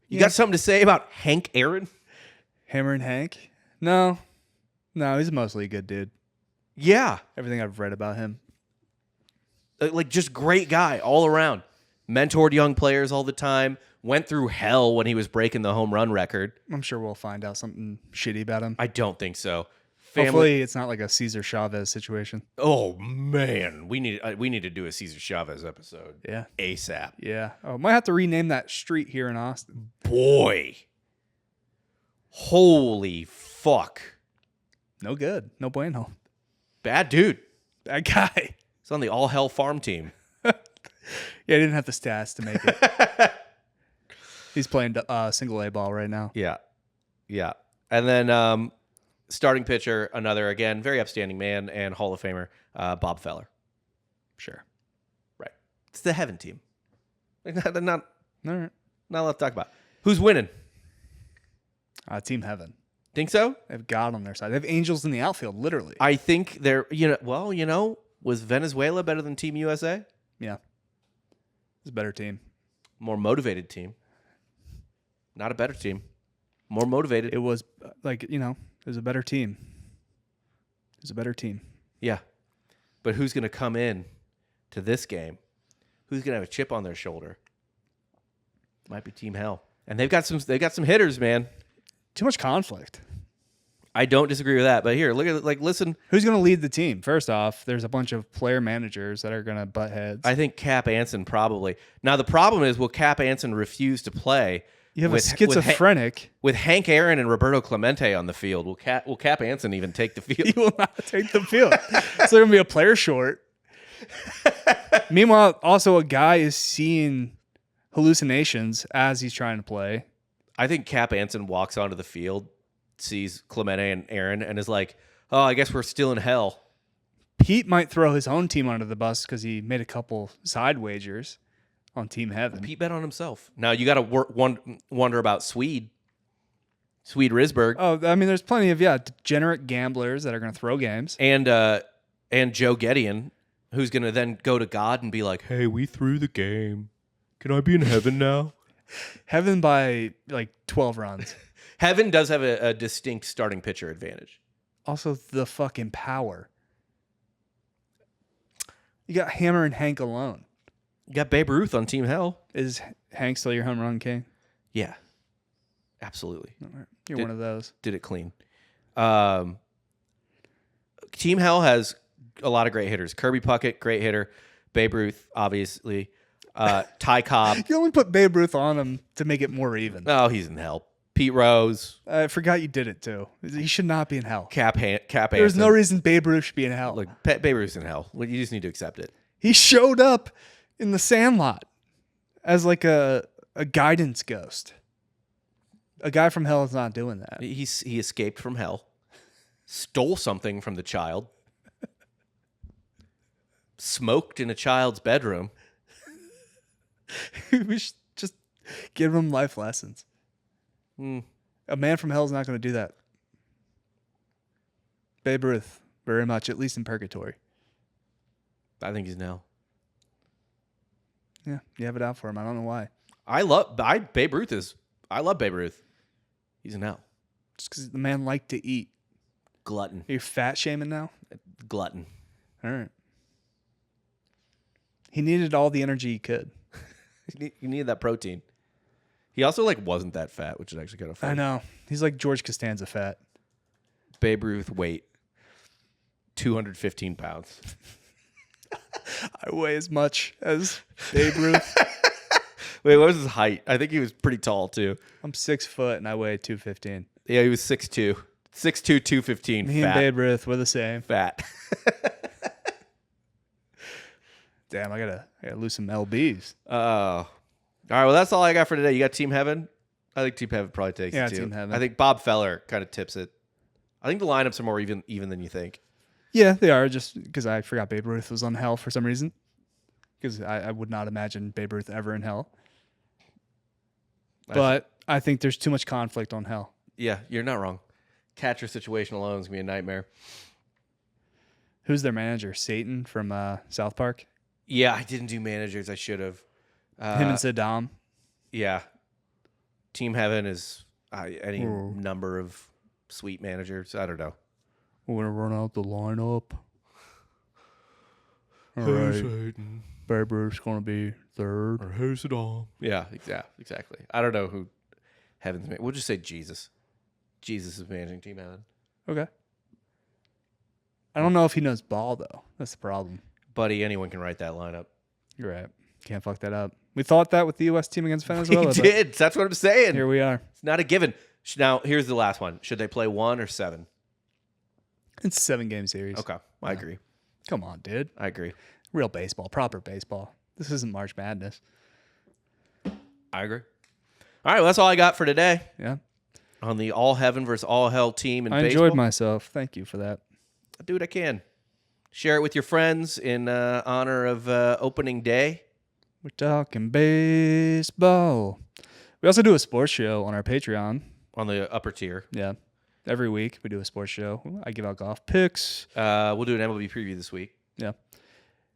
You got something to say about Hank Aaron? Hammer and Hank? No, he's mostly a good dude. Yeah. Everything I've read about him. Like, just great guy all around. Mentored young players all the time. Went through hell when he was breaking the home run record. I'm sure we'll find out something shitty about him. I don't think so. Hopefully it's not like a Cesar Chavez situation. Oh, man. We need to do a Cesar Chavez episode. Yeah. ASAP. Yeah. Oh, might have to rename that street here in Austin. Boy. Holy fuck. No good. No bueno. Bad dude. That guy. He's on the all hell farm team. Yeah, he didn't have the stats to make it. He's playing single A ball right now. Yeah. Yeah. And then starting pitcher, another, again, very upstanding man and Hall of Famer, Bob Feller. Sure. Right. It's the heaven team. Not All right. a lot to talk about. Who's winning? Team Heaven. Think so? They have God on their side. They have angels in the outfield, literally. I think they're, was Venezuela better than Team USA? Yeah. It's a better team. More motivated team. Not a better team. More motivated. It was it was a better team. It was a better team. Yeah. But who's going to come in to this game? Who's going to have a chip on their shoulder? Might be Team Hell. And they've got some hitters, man. Too much conflict. I don't disagree with that, but here, look at listen. Who's going to lead the team? First off, there's a bunch of player managers that are going to butt heads. I think Cap Anson probably. Now the problem is, will Cap Anson refuse to play? You have a schizophrenic with Hank Aaron and Roberto Clemente on the field. Will Cap Anson even take the field? He will not take the field. So there's going to be a player short. Meanwhile, also a guy is seeing hallucinations as he's trying to play. I think Cap Anson walks onto the field, sees Clemente and Aaron, and is like, "Oh, I guess we're still in hell." Pete might throw his own team under the bus because he made a couple side wagers on Team Heaven. Pete bet on himself. Now you got to wonder about Swede Risberg. Oh, I mean, there's plenty of degenerate gamblers that are going to throw games, and Joe Gedeon, who's going to then go to God and be like, "Hey, we threw the game. Can I be in heaven now?" Heaven by like 12 runs. Heaven does have a distinct starting pitcher advantage. Also, the fucking power. You got Hammer and Hank alone. You got Babe Ruth on Team Hell. Is Hank still your home run king? Yeah, absolutely. You're one of those. Did it clean. Team Hell has a lot of great hitters. Kirby Puckett, great hitter. Babe Ruth, obviously. Ty Cobb. You only put Babe Ruth on him to make it more even. Oh, he's in hell. Pete Rose. I forgot you did it too. He should not be in hell. Cap There's no reason Babe Ruth should be in hell. Look, Babe Ruth's in hell. You just need to accept it. He showed up in the Sandlot as like a guidance ghost. A guy from hell is not doing that. He escaped from hell, stole something from the child, smoked in a child's bedroom. We should just give him life lessons. A man from hell is not going to do that. Babe Ruth, very much, at least in purgatory. I think he's in hell. Yeah, you have it out for him. I don't know why. I love Babe Ruth. He's in hell. Just because the man liked to eat. Glutton. You're fat shaming now? Glutton. All right. He needed all the energy he could. He needed that protein. He also wasn't that fat, which is actually kind of funny. I know. He's like George Costanza fat. Babe Ruth weight 215 pounds. I weigh as much as Babe Ruth. Wait, what was his height? I think he was pretty tall too. I'm 6 foot and I weigh 215. Yeah, he was 6'2". 6'2", 215. Me and Babe Ruth, we're the same. Fat. Damn, I gotta lose some LBs. All right, well, that's all I got for today. You got Team Heaven? I think Team Heaven probably takes it too. Team Heaven. I think Bob Feller kind of tips it. I think the lineups are more even than you think. Yeah, they are, just because I forgot Babe Ruth was on hell for some reason. Because I would not imagine Babe Ruth ever in hell. But I think there's too much conflict on hell. Yeah, you're not wrong. Catcher situation alone is going to be a nightmare. Who's their manager? Satan from South Park? Yeah, I didn't do managers. I should have. Him and Saddam? Yeah. Team Heaven is any number of sweet managers. I don't know. We're going to run out the lineup. All right. Babe Ruth's going to be third. Or who's Saddam? Yeah, exactly. I don't know who Heaven's managing. We'll just say Jesus. Jesus is managing Team Heaven. Okay. I don't know if he knows ball, though. That's the problem. Buddy, anyone can write that lineup. You're right. Can't fuck that up. We thought that with the U.S. team against Venezuela. We did. That's what I'm saying. Here we are. It's not a given. Now, here's the last one. Should they play 1 or 7? It's a 7-game series. Okay. I agree. Come on, dude. I agree. Real baseball. Proper baseball. This isn't March Madness. I agree. All right. Well, that's all I got for today Yeah. on the all heaven versus all hell team in I baseball. enjoyed myself. Thank you for that. I do what I can. Share it with your friends in honor of opening day. We're talking baseball. We also do a sports show on our Patreon. On the upper tier. Yeah. Every week we do a sports show. I give out golf picks. We'll do an MLB preview this week. Yeah.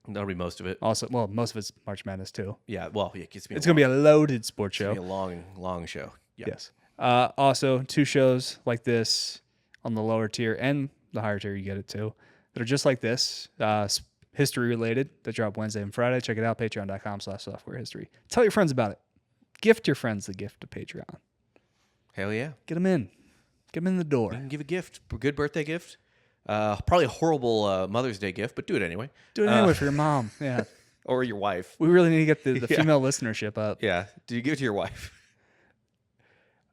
That'll be most of it. Also, well, most of it's March Madness too. Yeah, well, it's going to be a loaded sports show. It's going to be a long show. Yeah. Yes. Also, 2 shows like this on the lower tier and the higher tier, you get it too, that are just like this, history related, that drop Wednesday and Friday. Check it out, patreon.com/softwarehistory. Tell your friends about it. Gift your friends the gift of Patreon. Hell yeah. Get them in. Get them in the door. You can give a gift. A good birthday gift. Probably a horrible Mother's Day gift, but do it anyway. Do it anyway for your mom. Yeah. Or your wife. We really need to get the female listenership up. Yeah. Do you give it to your wife?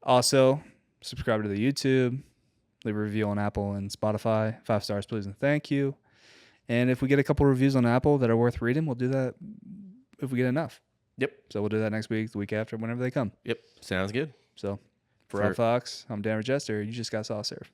Also, subscribe to the YouTube. Leave a review on Apple and Spotify. 5 stars, please, and thank you. And if we get a couple reviews on Apple that are worth reading, we'll do that if we get enough. Yep. So we'll do that next week, the week after, whenever they come. Yep. Sounds good. So for Rob Fox, I'm Dan Regester. You just got soft serve.